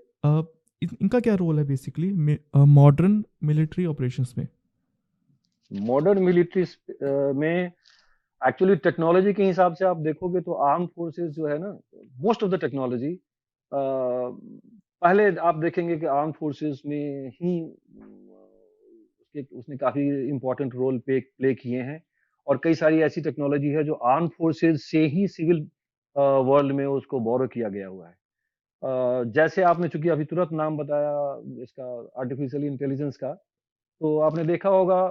इनका क्या रोल है बेसिकली मॉडर्न मिलिट्री ऑपरेशंस में? मॉडर्न मिलिट्री में एक्चुअली टेक्नोलॉजी के हिसाब से आप देखोगे तो आर्म फोर्सेस जो है ना, मोस्ट ऑफ द टेक्नोलॉजी, पहले आप देखेंगे कि आर्म फोर्सेस में ही उसके उसने काफी इंपॉर्टेंट रोल प्ले किए हैं, और कई सारी ऐसी टेक्नोलॉजी है जो आर्म फोर्सेस से ही सिविल वर्ल्ड में उसको बोरो किया गया हुआ है। जैसे आपने चूंकि अभी तुरंत नाम बताया इसका, आर्टिफिशियल इंटेलिजेंस का, तो आपने देखा होगा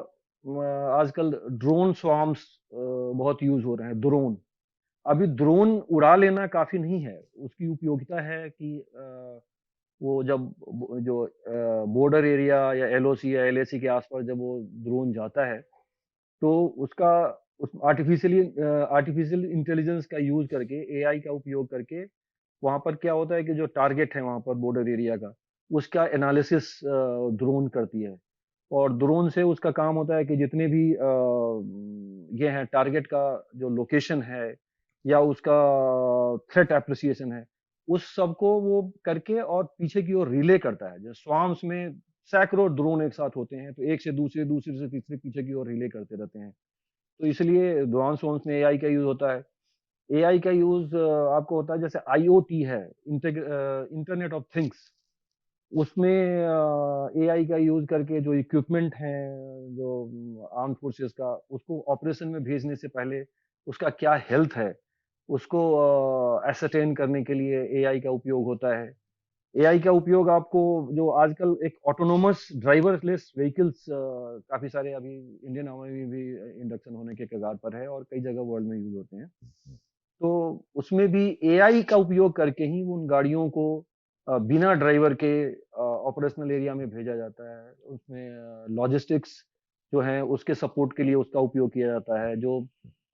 आजकल ड्रोन स्वार्म्स बहुत यूज हो रहे हैं। ड्रोन, अभी ड्रोन उड़ा लेना काफी नहीं है, उसकी उपयोगिता है कि वो जब जो बॉर्डर एरिया या एलओसी या एलएसी के आसपास जब वो ड्रोन जाता है, तो उसका उस आर्टिफिशियल इंटेलिजेंस का यूज करके, एआई का उपयोग करके, वहां पर क्या होता है कि जो टारगेट है वहां पर बॉर्डर एरिया का, उसका एनालिसिस ड्रोन करती है। और ड्रोन से उसका काम होता है कि जितने भी ये हैं टारगेट का जो लोकेशन है या उसका थ्रेट एप्रिसिएशन है, उस सब को वो करके और पीछे की ओर रिले करता है। जो स्वार्म्स में सैकड़ों ड्रोन एक साथ होते हैं, तो एक से दूसरे, दूसरे से तीसरे, पीछे की ओर रिले करते रहते हैं। तो इसलिए ड्रोन स्वार्म्स में एआई का यूज होता है। एआई का यूज आपको होता है, जैसे आईओटी है, इंटरनेट ऑफ थिंग्स, उसमें एआई का यूज करके जो इक्विपमेंट है, जो आर्म फोर्सेस का, उसको ऑपरेशन में भेजने से पहले उसका क्या हेल्थ है, उसको एसरटेन करने के लिए एआई का उपयोग होता है। एआई का उपयोग आपको, जो आजकल एक ऑटोनोमस ड्राइवरलेस व्हीकल्स काफी सारे अभी इंडियन आर्मी में भी इंडक्शन होने के कगार पर है और कई जगह वर्ल्ड में यूज होते हैं, तो उसमें भी एआई का उपयोग करके ही उन गाड़ियों को बिना ड्राइवर के ऑपरेशनल एरिया में भेजा जाता है। उसमें लॉजिस्टिक्स जो है उसके सपोर्ट के लिए उसका उपयोग किया जाता है। जो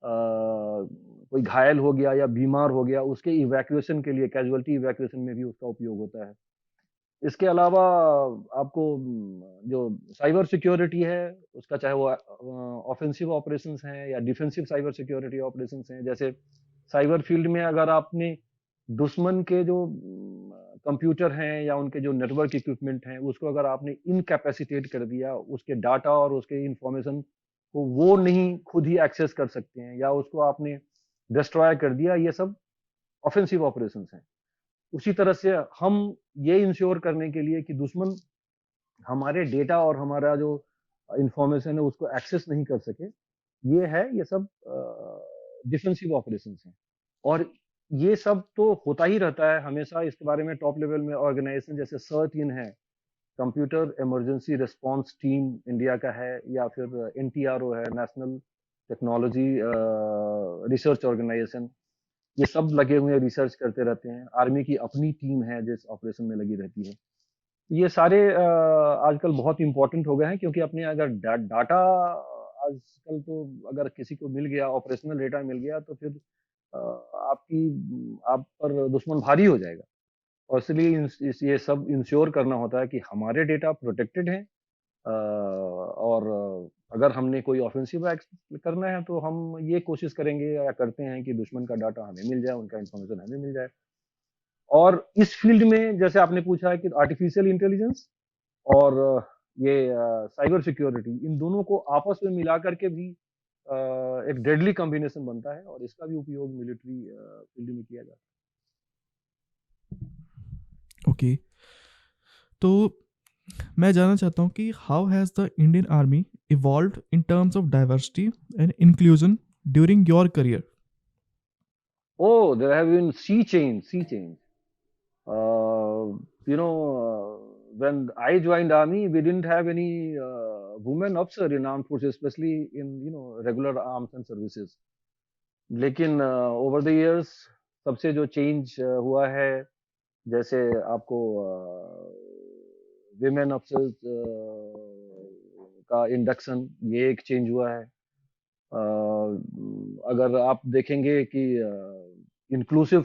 कोई घायल हो गया या बीमार हो गया, उसके इवैक्यूएशन के लिए, कैजुअलिटी इवैक्यूएशन में भी उसका उपयोग होता है। इसके अलावा आपको जो साइबर सिक्योरिटी है उसका, चाहे वो ऑफेंसिव ऑपरेशंस हैं या डिफेंसिव साइबर सिक्योरिटी ऑपरेशंस हैं, जैसे साइबर फील्ड में अगर आपने दुश्मन के जो कंप्यूटर हैं या उनके जो नेटवर्क इक्विपमेंट हैं, उसको अगर आपने इनकैपेसिटेट कर दिया, उसके डाटा और उसके इंफॉर्मेशन को वो नहीं खुद ही एक्सेस कर सकते हैं, या उसको आपने डिस्ट्रॉय कर दिया, ये सब ऑफेंसिव ऑपरेशंस हैं। उसी तरह से हम ये इंश्योर करने के लिए कि दुश्मन हमारे डेटा और हमारा जो इंफॉर्मेशन है उसको एक्सेस नहीं कर सके, ये सब डिफेंसिव ऑपरेशंस हैं। और ये सब तो होता ही रहता है हमेशा। इसके बारे में टॉप लेवल में ऑर्गेनाइजेशन जैसे सर्ट-इन है, computer emergency response team India का है, या फिर एनटीआरओ है, नेशनल टेक्नोलॉजी रिसर्च ऑर्गेनाइजेशन, ये सब लगे हुए हैं, रिसर्च करते रहते हैं। आर्मी की अपनी टीम है जिस ऑपरेशन में लगी रहती है। ये सारे आजकल बहुत इंपॉर्टेंट हो गए हैं, क्योंकि अपने अगर डाटा आजकल तो अगर किसी को मिल गया, ऑपरेशनल डेटा मिल गया, तो फिर आपकी आप पर दुश्मन भारी हो जाएगा। और इसलिए ये सब इंश्योर करना होता है कि हमारे डेटा प्रोटेक्टेड हैं। और अगर हमने कोई ऑफेंसिव एक्ट करना है तो हम ये कोशिश करेंगे या करते हैं कि दुश्मन का डाटा हमें मिल जाए, उनका इंफॉर्मेशन हमें मिल जाए। और इस फील्ड में जैसे आपने पूछा है कि आर्टिफिशियल इंटेलिजेंस और ये साइबर सिक्योरिटी, इन दोनों को आपस में मिला करके भी एक डेडली कॉम्बिनेशन बनता है, और इसका भी उपयोग मिलिट्री फील्ड में किया जाता है। ओके, तो मैं जानना चाहता हूँ कि how has the Indian army evolved in terms of diversity and inclusion during your career? Oh, there have been sea change. You know, when I joined army, we didn't have any women officer in armed forces, especially in regular arms and services. लेकिन over the years सबसे जो change हुआ है, जैसे आपको women officers का induction, ये एक चेंज हुआ है। अगर आप देखेंगे कि इंक्लूसिव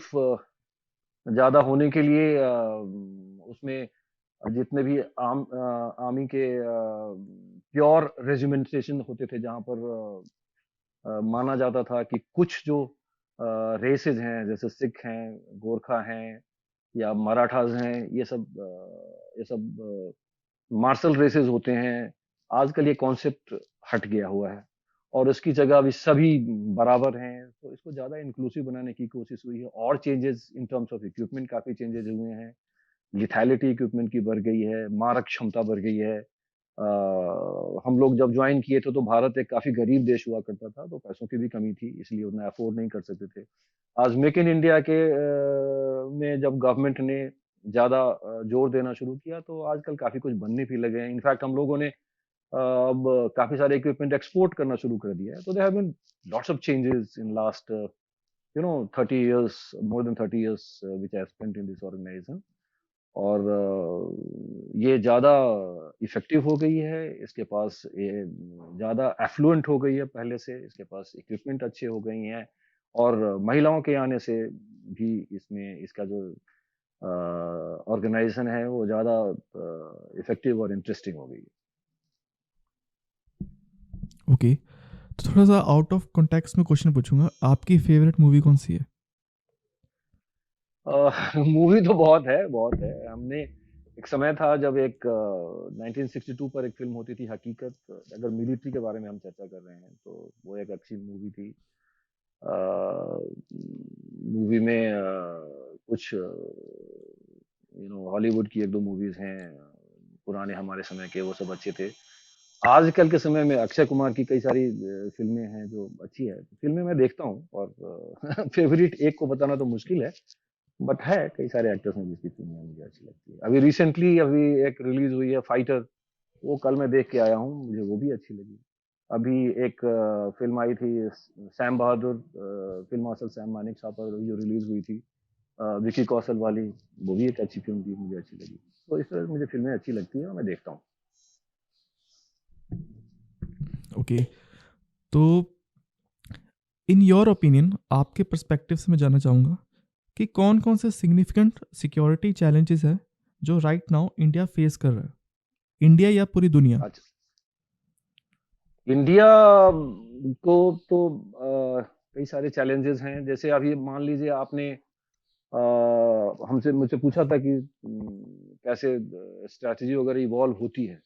ज़्यादा होने के लिए उसमें जितने भी आर्मी के प्योर रेजिमेंटेशन होते थे, जहाँ पर माना जाता था कि कुछ जो रेसेस हैं, जैसे सिख हैं, गोरखा हैं या मराठास हैं, ये सब मार्शल रेसेस होते हैं। आजकल ये कॉन्सेप्ट हट गया हुआ है और इसकी जगह अभी सभी बराबर हैं, तो इसको ज़्यादा इंक्लूसिव बनाने की कोशिश हुई है और changes in terms of equipment काफ़ी चेंजेस हुए हैं। लिथैलिटी इक्विपमेंट की बढ़ गई है, मारक क्षमता बढ़ गई है। हम लोग जब ज्वाइन किए थे तो भारत एक काफ़ी गरीब देश हुआ करता था, तो पैसों की भी कमी थी, इसलिए उतना अफोर्ड नहीं कर सकते थे। आज मेक इन इंडिया के में जब गवर्नमेंट ने ज़्यादा जोर देना शुरू किया, तो आजकल काफ़ी कुछ बनने भी लगे हैं। इनफैक्ट हम लोगों ने अब काफ़ी सारे इक्विपमेंट एक्सपोर्ट करना शुरू कर दिया है। तो there have been lots of changes in last 30 years, more than 30 years which I have spent in this organisation. और ये ज़्यादा इफ़ेक्टिव हो गई है, इसके पास ये ज़्यादा एफ्लुएंट हो गई है पहले से, इसके पास इक्विपमेंट अच्छे हो गई हैं और महिलाओं के आने से भी इसमें इसका जो ऑर्गेनाइजेशन है वो ज़्यादा इफ़ेक्टिव और इंटरेस्टिंग हो गई है। ओके, तो थोड़ा सा आउट ऑफ कॉन्टेक्स्ट में क्वेश्चन पूछूंगा, आपकी फेवरेट मूवी कौन सी है? मूवी तो बहुत है, बहुत है। हमने एक समय था जब एक 1962 पर एक फिल्म होती थी हकीकत, अगर मिलिट्री के बारे में हम चर्चा कर रहे हैं तो वो एक अच्छी मूवी थी। मूवी में कुछ हॉलीवुड की एक दो मूवीज हैं पुराने हमारे समय के, वो सब अच्छे थे। आजकल के समय में अक्षय कुमार की कई सारी फिल्में हैं जो अच्छी है, फिल्में मैं देखता हूँ और फेवरेट एक को बताना तो मुश्किल है, बट है कई सारे एक्टर्स हैं जिसकी फिल्में मुझे अच्छी लगती है। अभी रिसेंटली अभी एक रिलीज हुई है फाइटर, वो कल मैं देख के आया हूँ, मुझे वो भी अच्छी लगी। अभी एक फिल्म आई थी सैम बहादुर, फिल्म मार्शल सैम मानिक साहब पर जो रिलीज हुई थी, विकी कौशल वाली, वो भी एक अच्छी फिल्म थी, मुझे अच्छी लगी। तो इस तरह से मुझे फिल्में अच्छी लगती हैं और मैं देखता हूँ। ओके, तो इन योर ओपिनियन, आपके पर्सपेक्टिव से मैं जानना चाहूँगा कि कौन कौन से सिग्निफिकेंट सिक्योरिटी चैलेंजेस हैं जो राइट नाउ इंडिया फेस कर रहा है, इंडिया या पूरी दुनिया? अच्छा, इंडिया को तो कई सारे चैलेंजेस हैं। जैसे अभी मान लीजिए आपने हमसे मुझसे पूछा था कि कैसे स्ट्रैटेजी वगैरह इवॉल्व होती है।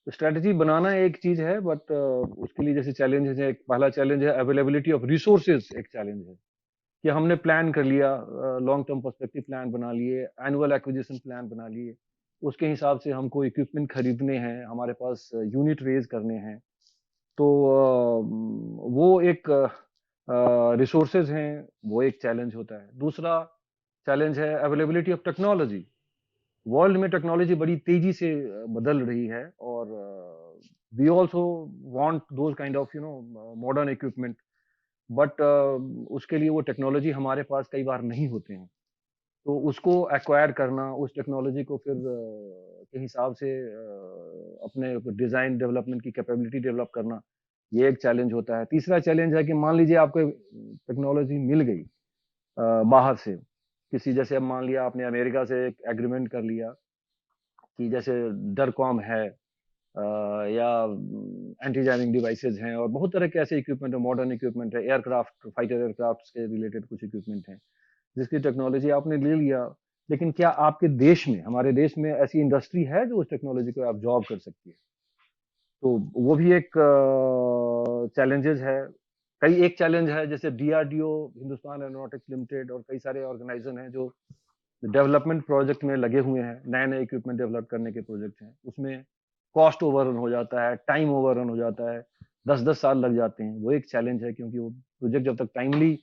तो स्ट्रैटेजी बनाना एक चीज है, बट उसके लिए जैसे चैलेंजेस है, एक पहला चैलेंज है अवेलेबिलिटी ऑफ रिसोर्सेज, एक चैलेंज है कि हमने प्लान कर लिया, लॉन्ग टर्म पर्सपेक्टिव प्लान बना लिए, एनुअल एक्विजिशन प्लान बना लिए, उसके हिसाब से हमको इक्विपमेंट खरीदने हैं, हमारे पास यूनिट रेज करने हैं। तो वो एक रिसोर्सेज हैं, वो एक चैलेंज होता है। दूसरा चैलेंज है अवेलेबिलिटी ऑफ टेक्नोलॉजी। वर्ल्ड में टेक्नोलॉजी बड़ी तेजी से बदल रही है और we also want those kind of modern equipment, but उसके लिए वो टेक्नोलॉजी हमारे पास कई बार नहीं होते हैं। तो उसको एक्वायर करना, उस टेक्नोलॉजी को फिर के हिसाब से अपने डिज़ाइन डेवलपमेंट की कैपेबिलिटी डेवलप करना, ये एक चैलेंज होता है। तीसरा चैलेंज है कि मान लीजिए आपको टेक्नोलॉजी मिल गई बाहर से, किसी जैसे अब मान लिया आपने अमेरिका से एक एग्रीमेंट कर लिया कि जैसे डरकॉम है या एंटी जैमिंग डिवाइसेज हैं और बहुत तरह के ऐसे इक्विपमेंट है, मॉडर्न इक्विपमेंट है, एयरक्राफ्ट फाइटर एयरक्राफ्ट के रिलेटेड कुछ इक्विपमेंट हैं जिसकी टेक्नोलॉजी आपने ले लिया, लेकिन क्या आपके देश में, हमारे देश में ऐसी इंडस्ट्री है जो उस टेक्नोलॉजी को एब्जॉर्ब कर सकती है? तो वो भी एक चैलेंजेस है। कई एक चैलेंज है जैसे डीआरडीओ, हिंदुस्तान एरोनॉटिक्स लिमिटेड और कई सारे ऑर्गेनाइजेशन हैं जो डेवलपमेंट प्रोजेक्ट में लगे हुए हैं, नए नए इक्विपमेंट डेवलप करने के प्रोजेक्ट हैं, उसमें कॉस्ट ओवररन हो जाता है, टाइम ओवररन हो जाता है, 10-10 साल लग जाते हैं। वो एक चैलेंज है क्योंकि वो प्रोजेक्ट जब तक टाइमली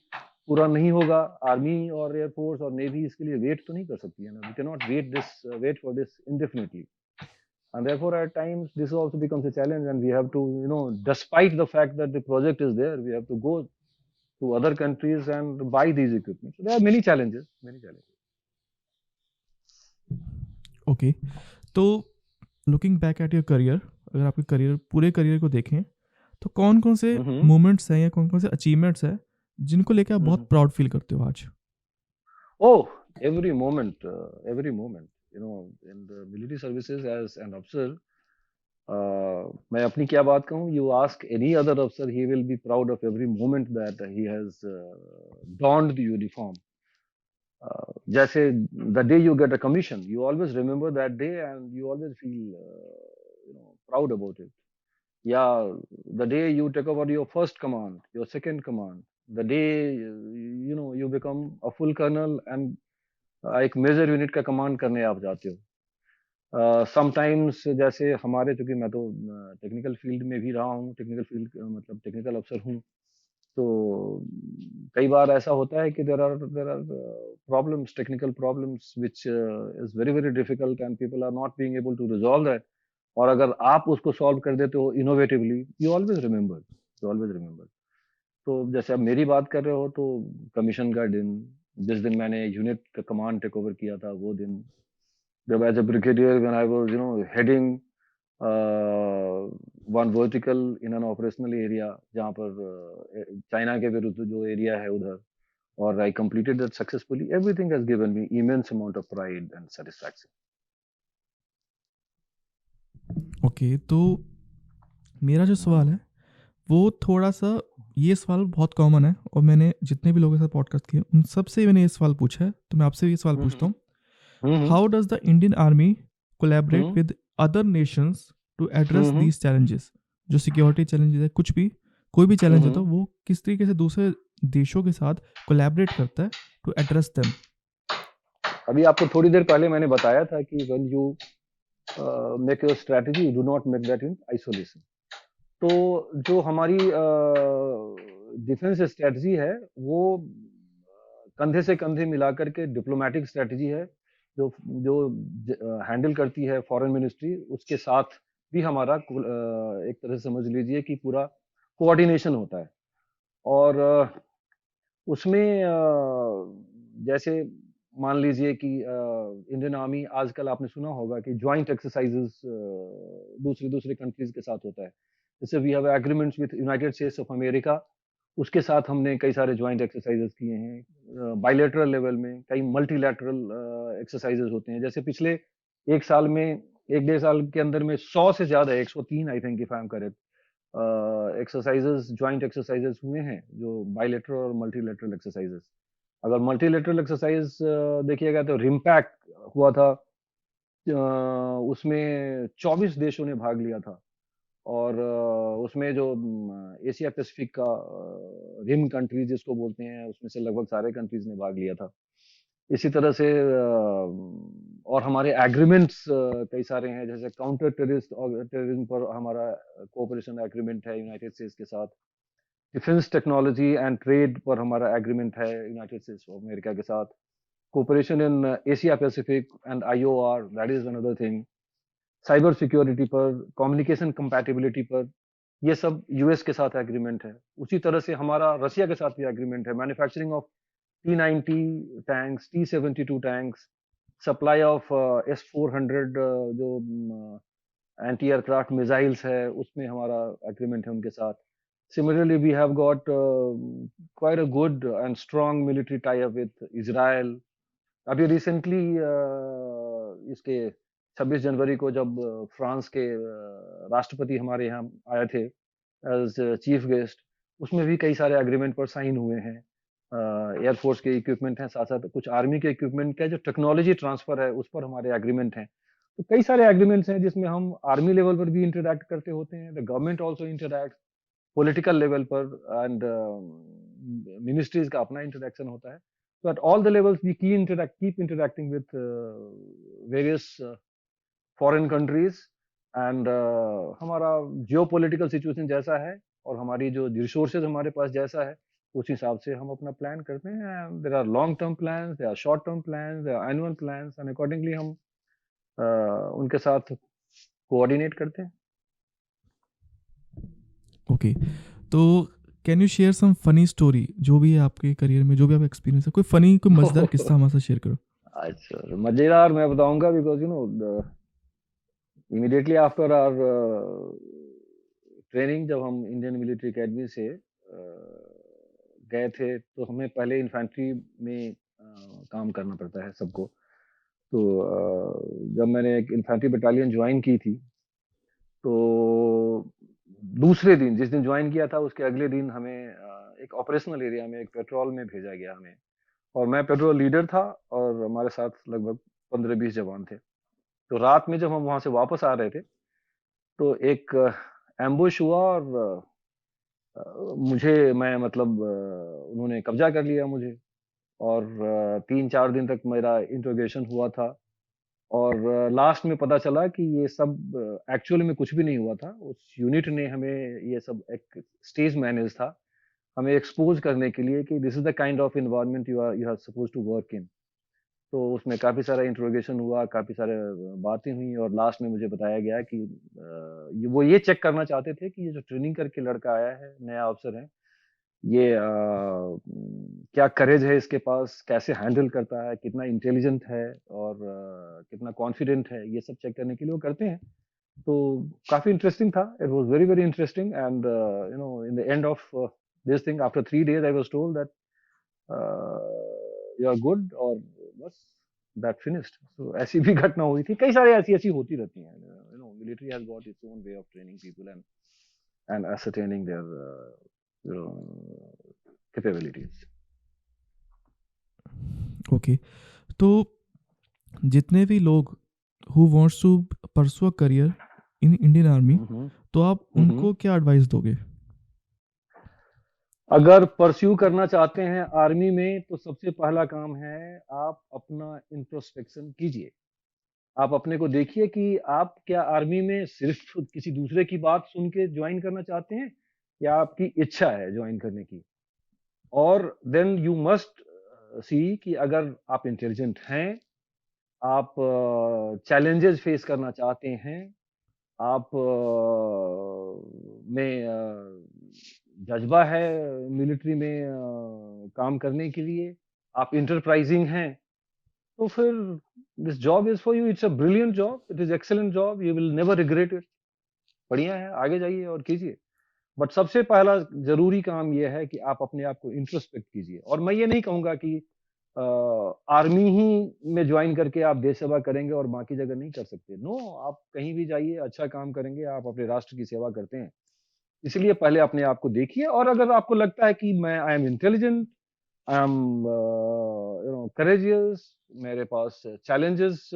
पूरा नहीं होगा, आर्मी और एयरफोर्स और नेवी इसके लिए वेट तो नहीं कर सकती है ना। We can not wait for this indefinitely, and therefore at times this also becomes a challenge, and we have to, despite the fact that the project is there, we have to go to other countries and buy these equipment. So there are many challenges, many challenges. Okay, तो looking back at your career, अगर आपके career, पूरे career को देखें, तो कौन-कौन से हम्म moments हैं या कौन-कौन से अचीवमेंट्स हैं जिनको लेके आप बहुत प्राउड फील करते हो आज? Oh, every moment, you know, in the military services as an officer, मैं अपनी क्या बात कहूँ, you ask any other officer, he will be proud of every moment that he has donned the uniform. जैसे the day you get a commission, you always remember that day and you always feel, proud about it. Yeah, the day you take over your first command, your second command, the day you become a full colonel and एक major unit का command करने आप जाते हो। Sometimes जैसे हमारे, चूंकि मैं तो टेक्निकल फील्ड में भी रहा हूँ, टेक्निकल फील्ड मतलब टेक्निकल अफसर हूँ, तो कई बार ऐसा होता है कि there are problems, technical problems which is very very difficult and people are not being able to resolve that. और अगर आप उसको सॉल्व कर देते हो इनोवेटिवली, यू ऑलवेज रिमेंबर। तो जैसे अब मेरी बात कर रहे हो, तो कमीशन का दिन, जिस दिन मैंने यूनिट का कमांड टेक ओवर किया था, वो दिन जब as a brigadier when I was heading one vertical in an operational area, जहाँ पर चाइना के विरुद्ध जो एरिया है उधर, और I completed that successfully, everything has given me immense amount of pride and satisfaction. Okay, तो मेरा जो सवाल है वो थोड़ा-सा, ये सवाल बहुत कॉमन है और मैंने जितने भी लोगों के साथ पॉडकास्ट किए उन सबसे मैंने ये सवाल पूछा है, तो मैं आपसे भी ये सवाल पूछता हूँ। How does the Indian army collaborate with other nations to address these challenges? जो सिक्योरिटी चैलेंजेस है, कुछ भी, कोई भी चैलेंज होता है, वो किस तरीके से दूसरे देशों के साथ कोलैबोरेट करता है टू एड्रेस देम? अभी आपको थोड़ी देर पहले मैंने बताया था कि when you make your strategy, do not make that in isolation. तो जो हमारी डिफेंस स्ट्रेटजी है, वो कंधे से कंधे मिलाकर के डिप्लोमेटिक स्ट्रेटजी है, जो जो हैंडल करती है फॉरेन मिनिस्ट्री। उसके साथ भी हमारा एक तरह से समझ लीजिए कि पूरा कोऑर्डिनेशन होता है। और उसमें जैसे मान लीजिए कि इंडियन आर्मी, आजकल आपने सुना होगा कि ज्वाइंट एक्सरसाइजेस दूसरे दूसरे कंट्रीज के साथ होता है। जैसे we have agreements with United States of America, उसके साथ हमने कई सारे ज्वाइंट एक्सरसाइजेस किए हैं। बायलैटरल लेवल में कई मल्टीलैटरल एक्सरसाइजेस होते हैं। जैसे पिछले एक साल में, एक डेढ़ साल के अंदर में 100 से ज्यादा, 103 I think if I am correct, exercises, joint exercises हुए हैं, जो बायलैटरल और मल्टीलैटरल एक्सरसाइजेस। अगर मल्टीलैटरल एक्सरसाइज देखिएगा तो रिम्पैक्ट हुआ था, उसमें 24 देशों ने भाग लिया था। और उसमें जो एशिया पैसिफिक का रिम कंट्रीज जिसको बोलते हैं, उसमें से लगभग सारे कंट्रीज ने भाग लिया था। इसी तरह से और हमारे एग्रीमेंट्स कई सारे हैं, जैसे काउंटर टेररिज्म पर हमारा कोऑपरेशन एग्रीमेंट है यूनाइटेड स्टेट्स के साथ। डिफेंस टेक्नोलॉजी एंड ट्रेड पर हमारा एग्रीमेंट है यूनाइटेड स्टेट्स ऑफ अमेरिका के साथ। Cooperation in Asia Pacific and IOR, that is another thing. Cyber security पर, कम्युनिकेशन कंपैटिबिलिटी पर, ये सब यूएस के साथ एग्रीमेंट है। उसी तरह से हमारा रसिया के साथ भी एग्रीमेंट है। Manufacturing of T-90 tanks, T-72 tanks, supply of S-400 जो एंटी एयरक्राफ्ट मिसाइल्स है, उसमें हमारा एग्रीमेंट है उनके साथ। Similarly, we have got quite a good and strong military tie-up with Israel. अभी रिसेंटली इसके 26 जनवरी को जब फ्रांस के राष्ट्रपति हमारे यहाँ आए थे एज चीफ गेस्ट, उसमें भी कई सारे एग्रीमेंट पर साइन हुए हैं। एयरफोर्स के इक्विपमेंट हैं, साथ साथ कुछ आर्मी के इक्विपमेंट का जो टेक्नोलॉजी ट्रांसफर है, उस पर हमारे एग्रीमेंट हैं। तो कई सारे एग्रीमेंट्स हैं जिसमें हम आर्मी लेवल पर भी इंटरैक्ट करते होते हैं, the government also interact political level पर, एंड मिनिस्ट्रीज का अपना इंटरेक्शन होता है। So at all the levels, we keep interacting with various foreign countries, and हमारा geopolitical situation जैसा है और हमारी जो resources हमारे पास जैसा है, उस हिसाब से हम अपना प्लान करते हैं। There are long term plans, there are short term plans, there are annual plans, and accordingly हम उनके साथ कोऑर्डिनेट करते हैं। ओके, तो can you share some funny story, जो भी है आपके करियर में, जो भी आपका एक्सपीरियंस है, कोई फनी, कोई मजेदार किस्सा हमारे साथ शेयर करो। अच्छा, मजेदार मैं बताऊंगा, because immediately after our training जब हम इंडियन मिलिट्री एकेडमी से गए थे, तो हमें पहले इन्फेंट्री में काम करना पड़ता है सबको। तो जब मैंने एक इन्फेंट्री बटालियन ज्वाइन की थी, तो दूसरे दिन, जिस दिन ज्वाइन किया था, उसके अगले दिन हमें एक ऑपरेशनल एरिया में एक पेट्रोल में भेजा गया हमें। और मैं पेट्रोल लीडर था और हमारे साथ लगभग 15-20 जवान थे। तो रात में जब हम वहां से वापस आ रहे थे, तो एक एम्बुश हुआ और मैं मतलब उन्होंने कब्जा कर लिया मुझे। और 3-4 दिन तक मेरा इंट्रोगेशन हुआ था। और लास्ट में पता चला कि ये सब एक्चुअली में कुछ भी नहीं हुआ था। उस यूनिट ने हमें ये सब एक स्टेज मैनेज था, हमें एक्सपोज करने के लिए कि this is the kind of environment you are suppose to work in. तो उसमें काफ़ी सारा इंट्रोगेशन हुआ, काफ़ी सारे बातें हुई और लास्ट में मुझे बताया गया कि वो ये चेक करना चाहते थे कि ये जो ट्रेनिंग करके लड़का आया है, नया अफ़सर है, ये क्या करेज है इसके पास, कैसे हैंडल करता है, कितना इंटेलिजेंट है और कितना कॉन्फिडेंट है, ये सब चेक करने के लिए वो करते हैं। तो काफ़ी इंटरेस्टिंग था। It was very, very interesting and in the end of this thing after 3 days I was told that you are good और बस दैट फिनिश्ड। सो ऐसी भी घटना हुई थी, कई सारी ऐसी-ऐसी होती रहती हैं। Military has got its own way of training people and ascertaining their you know capabilities. Okay, तो जितने भी लोग who wants to pursue a career in Indian army, hmm, तो आप उनको क्या एडवाइस दोगे? अगर परस्यू करना चाहते हैं आर्मी में, तो सबसे पहला काम है आप अपना इंट्रोस्पेक्शन कीजिए। आप अपने को देखिए कि आप क्या आर्मी में सिर्फ किसी दूसरे की बात सुन के ज्वाइन करना चाहते हैं, या आपकी इच्छा है ज्वाइन करने की। और देन यू मस्ट सी कि अगर आप इंटेलिजेंट हैं, आप चैलेंजेस फेस करना चाहते हैं, आप में जज्बा है मिलिट्री में काम करने के लिए, आप इंटरप्राइजिंग हैं, तो फिर this job is for you. It's a brilliant job, it is excellent job, you will never regret it. बढ़िया है, आगे जाइए और कीजिए। बट सबसे पहला जरूरी काम यह है कि आप अपने आप को इंट्रोस्पेक्ट कीजिए। और मैं ये नहीं कहूंगा कि आर्मी ही में ज्वाइन करके आप देश सेवा करेंगे और बाकी जगह नहीं कर सकते। नो, आप कहीं भी जाइए, अच्छा काम करेंगे, आप अपने राष्ट्र की सेवा करते हैं। इसलिए पहले अपने आप को देखिए। और अगर आपको लगता है कि मैं I am intelligent, I am courageous, मेरे पास चैलेंजेस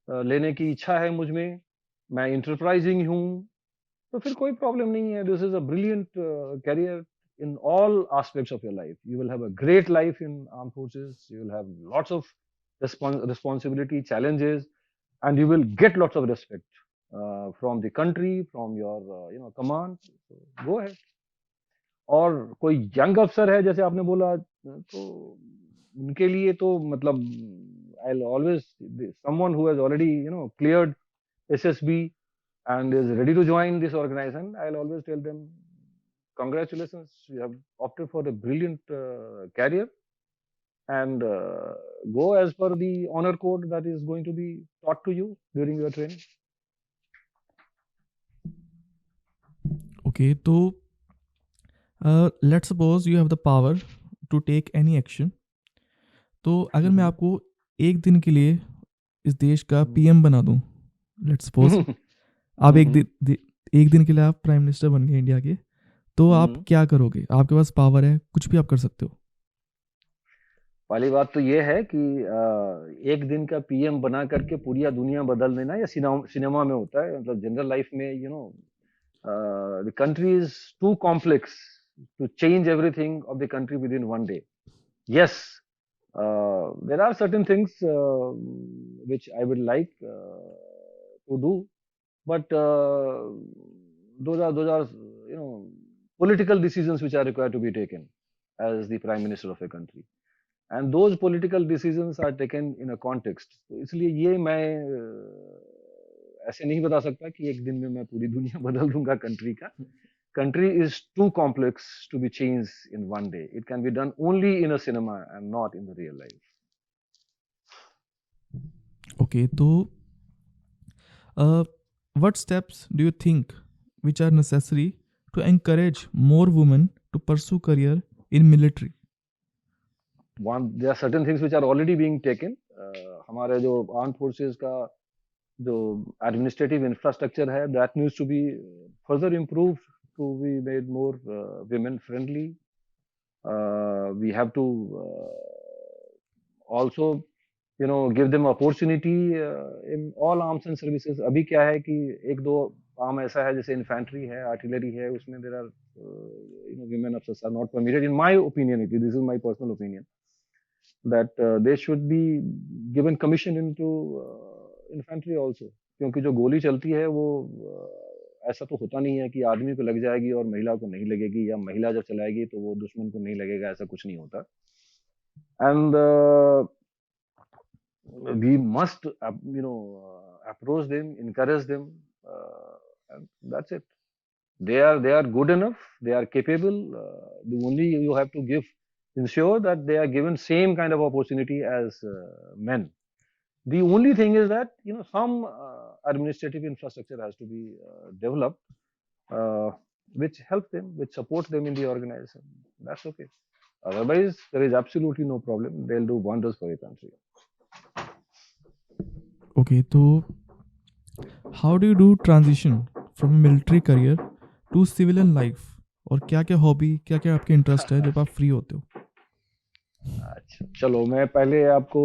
लेने की इच्छा है मुझ में, मैं इंटरप्राइजिंग हूँ, तो फिर कोई प्रॉब्लम नहीं है। This is a brilliant career in all aspects of your life. You will have a great life in armed forces. You will have lots of responsibility, challenges, and you will get lots of respect from the country, from your command. So go ahead. और कोई young अफसर है जैसे आपने बोला, तो उनके लिए तो मतलब I always, someone who has already cleared SSB and is ready to join this organization, I'll always tell them, congratulations, you have opted for a brilliant career, and go as per the honor code that is going to be taught to you during your training. Okay, तो let's suppose you have the power to take any action. तो अगर मैं आपको एक दिन के लिए इस देश का पीएम बना दूं, लेट्स सपोज आप एक दिन के लिए आप प्राइम मिनिस्टर बन गए इंडिया के, तो आप क्या करोगे? आपके पास पावर है, कुछ भी आप कर सकते हो। पहली बात तो ये है कि एक दिन का पीएम बना करके पूरी दुनिया बदल देना या सिनेमा में होता है। मतलब जनरल लाइफ में the country is too complex to change everything of the country within one day. Yes, there are certain things which I would like to do, but those are political decisions which are required to be taken as the prime minister of a country, and those political decisions are taken in a context. तो इसलिए ये मैं ऐसे नहीं बता सकता कि एक दिन में मैं पूरी दुनिया बदल दूंगा कंट्री का। Country is too complex to be changed in one day. It can be done only in a cinema and not in the real life. Okay, तो what steps do you think which are necessary to encourage more women to pursue career in military? There are certain things which are already being taken. हमारे जो armed forces का जो administrative infrastructure है, that needs to be further improved to be made more women friendly. We have to also give them opportunity in all arms and services. अभी क्या है कि एक दो आर्म ऐसा है जैसे इन्फेंट्री है, आर्टिलरी है, उसमें there are women officers are not permitted. In my opinion, this is my personal opinion, that they should be given commission into infantry also. क्योंकि जो गोली चलती है वो ऐसा तो होता नहीं है कि आदमी को लग जाएगी और महिला को नहीं लगेगी, या महिला जब चलाएगी तो वो दुश्मन को नहीं लगेगा, ऐसा कुछ नहीं होता. And we must approach them, encourage them, and that's it. They are good enough, they are capable. The only you have to ensure that they are given same kind of opportunity as men. The only thing is that some administrative infrastructure has to be developed, which help them, which support them in the organization. That's okay. Otherwise, there is absolutely no problem. They'll do wonders for your country. Okay, so how do you do transition from a military career to civilian life? और क्या-क्या hobby, क्या-क्या आपके interest है जब आप free होते हो? अच्छा, चलो मैं पहले आपको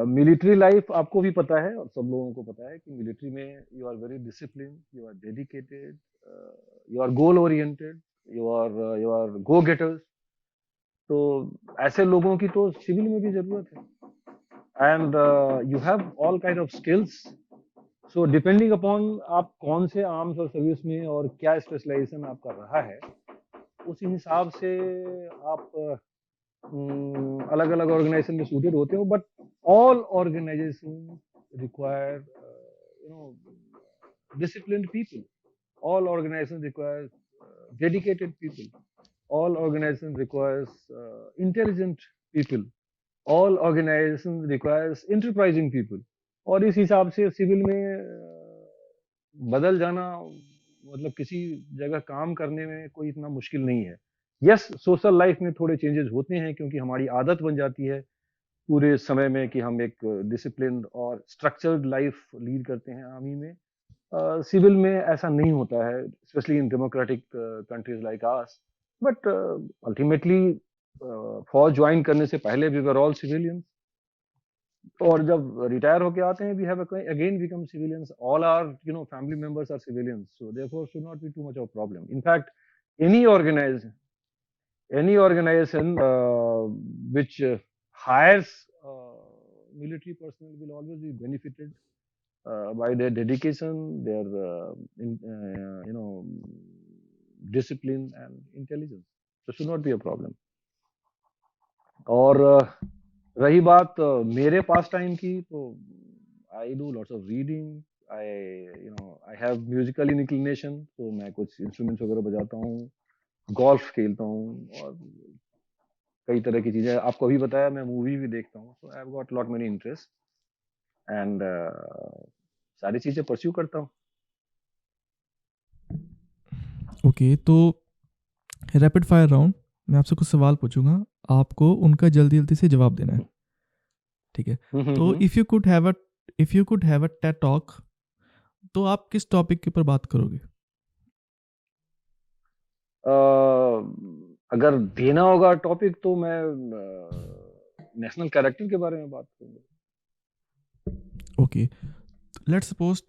मिलिट्री लाइफ आपको भी पता है और सब लोगों को पता है कि मिलिट्री में you are very discipline, you are dedicated, you are goal oriented, you are go getters. तो ऐसे लोगों की तो सिविल में भी जरूरत है. And you have all kind of skills. So depending upon आप कौन से आर्म्स और सर्विस में और क्या स्पेशलाइजेशन आपका रहा है, उसी हिसाब से आप अलग अलग ऑर्गेनाइजेशन में सूटेड होते हो. But all organization require disciplined people. All organizations require dedicated people. All organizations requires intelligent people. All organizations requires enterprising people. और इस हिसाब से सिविल में बदल जाना मतलब किसी जगह काम करने में कोई इतना मुश्किल नहीं है. यस, सोशल लाइफ में थोड़े चेंजेस होते हैं क्योंकि हमारी आदत बन जाती है पूरे समय में कि हम एक डिसिप्लिन और स्ट्रक्चर्ड लाइफ लीड करते हैं आर्मी में. सिविल में ऐसा नहीं होता है, specially in democratic countries like ours. But ultimately फौज ज्वाइन करने से पहले वी वर ऑल सिविलियंस, और जब रिटायर होके आते हैं we have again become civilians. All our family members are civilians, so therefore should not be too much of problem. In fact any organization which hires military personnel will always be benefited by their dedication, their discipline and intelligence. So should not be a problem. और रही बात मेरे पास time की, तो I do lots of reading. I have musical inclination, तो मैं कुछ instruments वगैरह बजाता हूँ, गोल्फ खेलता हूँ और कई तरह की चीजें. आपको अभी बताया मैं मूवी भी देखता हूँ. So I have got lot many interest and सारी चीजें परस्यू करता हूँ. ओके, तो रैपिड फायर राउंड, मैं आपसे कुछ सवाल पूछूंगा, आपको उनका जल्दी जल्दी से जवाब देना है, ठीक है? तो if you could have a TED talk, तो आप किस टॉपिक के ऊपर बात करोगे? अगर देना होगा टॉपिक तो मैं नेशनल कैरेक्टर के बारे में बात करूंगा. Okay, let's suppose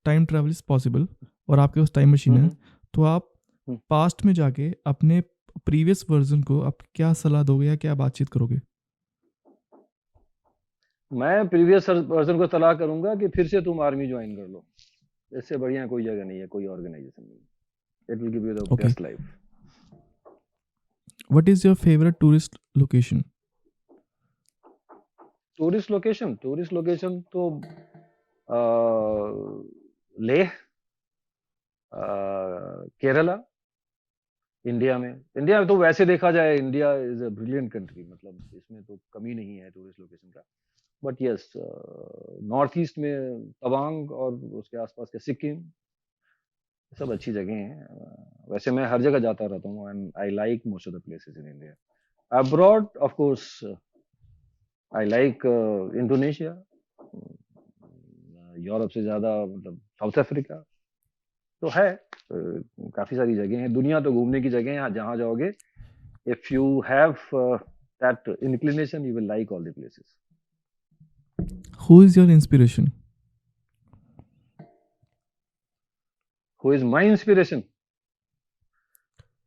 time travel is possible और आपके पास टाइम मशीन है, तो आप पास्ट में जाके अपने प्रीवियस वर्जन को आप क्या सलाह दोगे या क्या बातचीत करोगे? मैं प्रीवियस वर्जन को सलाह करूंगा कि फिर से तुम आर्मी ज्वाइन कर लो. इससे बढ़िया कोई जगह नहीं है, कोई ऑर्गेनाइजेशन नहीं. It will give you the best life. What is your favorite tourist location? Tourist location तो लेह, केरला. इंडिया में तो वैसे देखा जाए India is a brilliant country, मतलब इसमें तो कमी नहीं है टूरिस्ट लोकेशन का. बट यस, नॉर्थ ईस्ट में तवांग और उसके आसपास के सिक्किम, सब अच्छी जगह हैं। वैसे मैं हर जगह जाता रहता हूँ and I like most of the places in India. Abroad of course I like Indonesia, Europe से ज्यादा मतलब साउथ अफ्रीका तो है। काफी सारी जगह हैं, दुनिया तो घूमने की जगह है, जहाँ जाओगे if you have that inclination you will like all the places. Who is your inspiration? Who is my inspiration?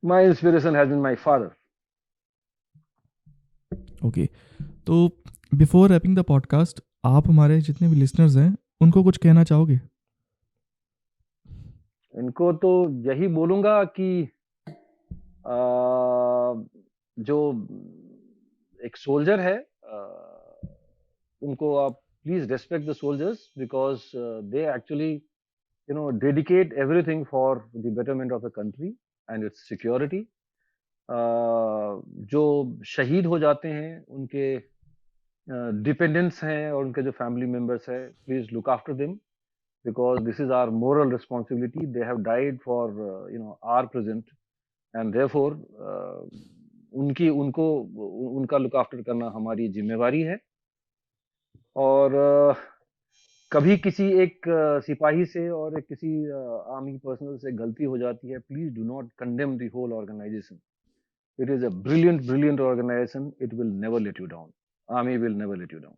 My inspiration has been my father. Okay, तो बिफोर रैपिंग द पॉडकास्ट आप हमारे जितने भी लिसनर्स हैं उनको कुछ कहना चाहोगे? इनको तो यही बोलूंगा कि जो एक सोल्जर है उनको आप please respect the soldiers because they actually dedicate everything for the betterment of the country and its security. जो शहीद हो जाते हैं उनके डिपेंडेंट्स हैं और उनके जो फैमिली मेंबर्स है, please look after them because this is our moral responsibility. They have died for our present and therefore उनका लुक आफ्टर करना हमारी जिम्मेवारी है। और कभी किसी एक सिपाही से और किसी आर्मी पर्सनल से गलती हो जाती है, please do not condemn the whole organization. It is a brilliant organization. It will never let you down. Army will never let you down.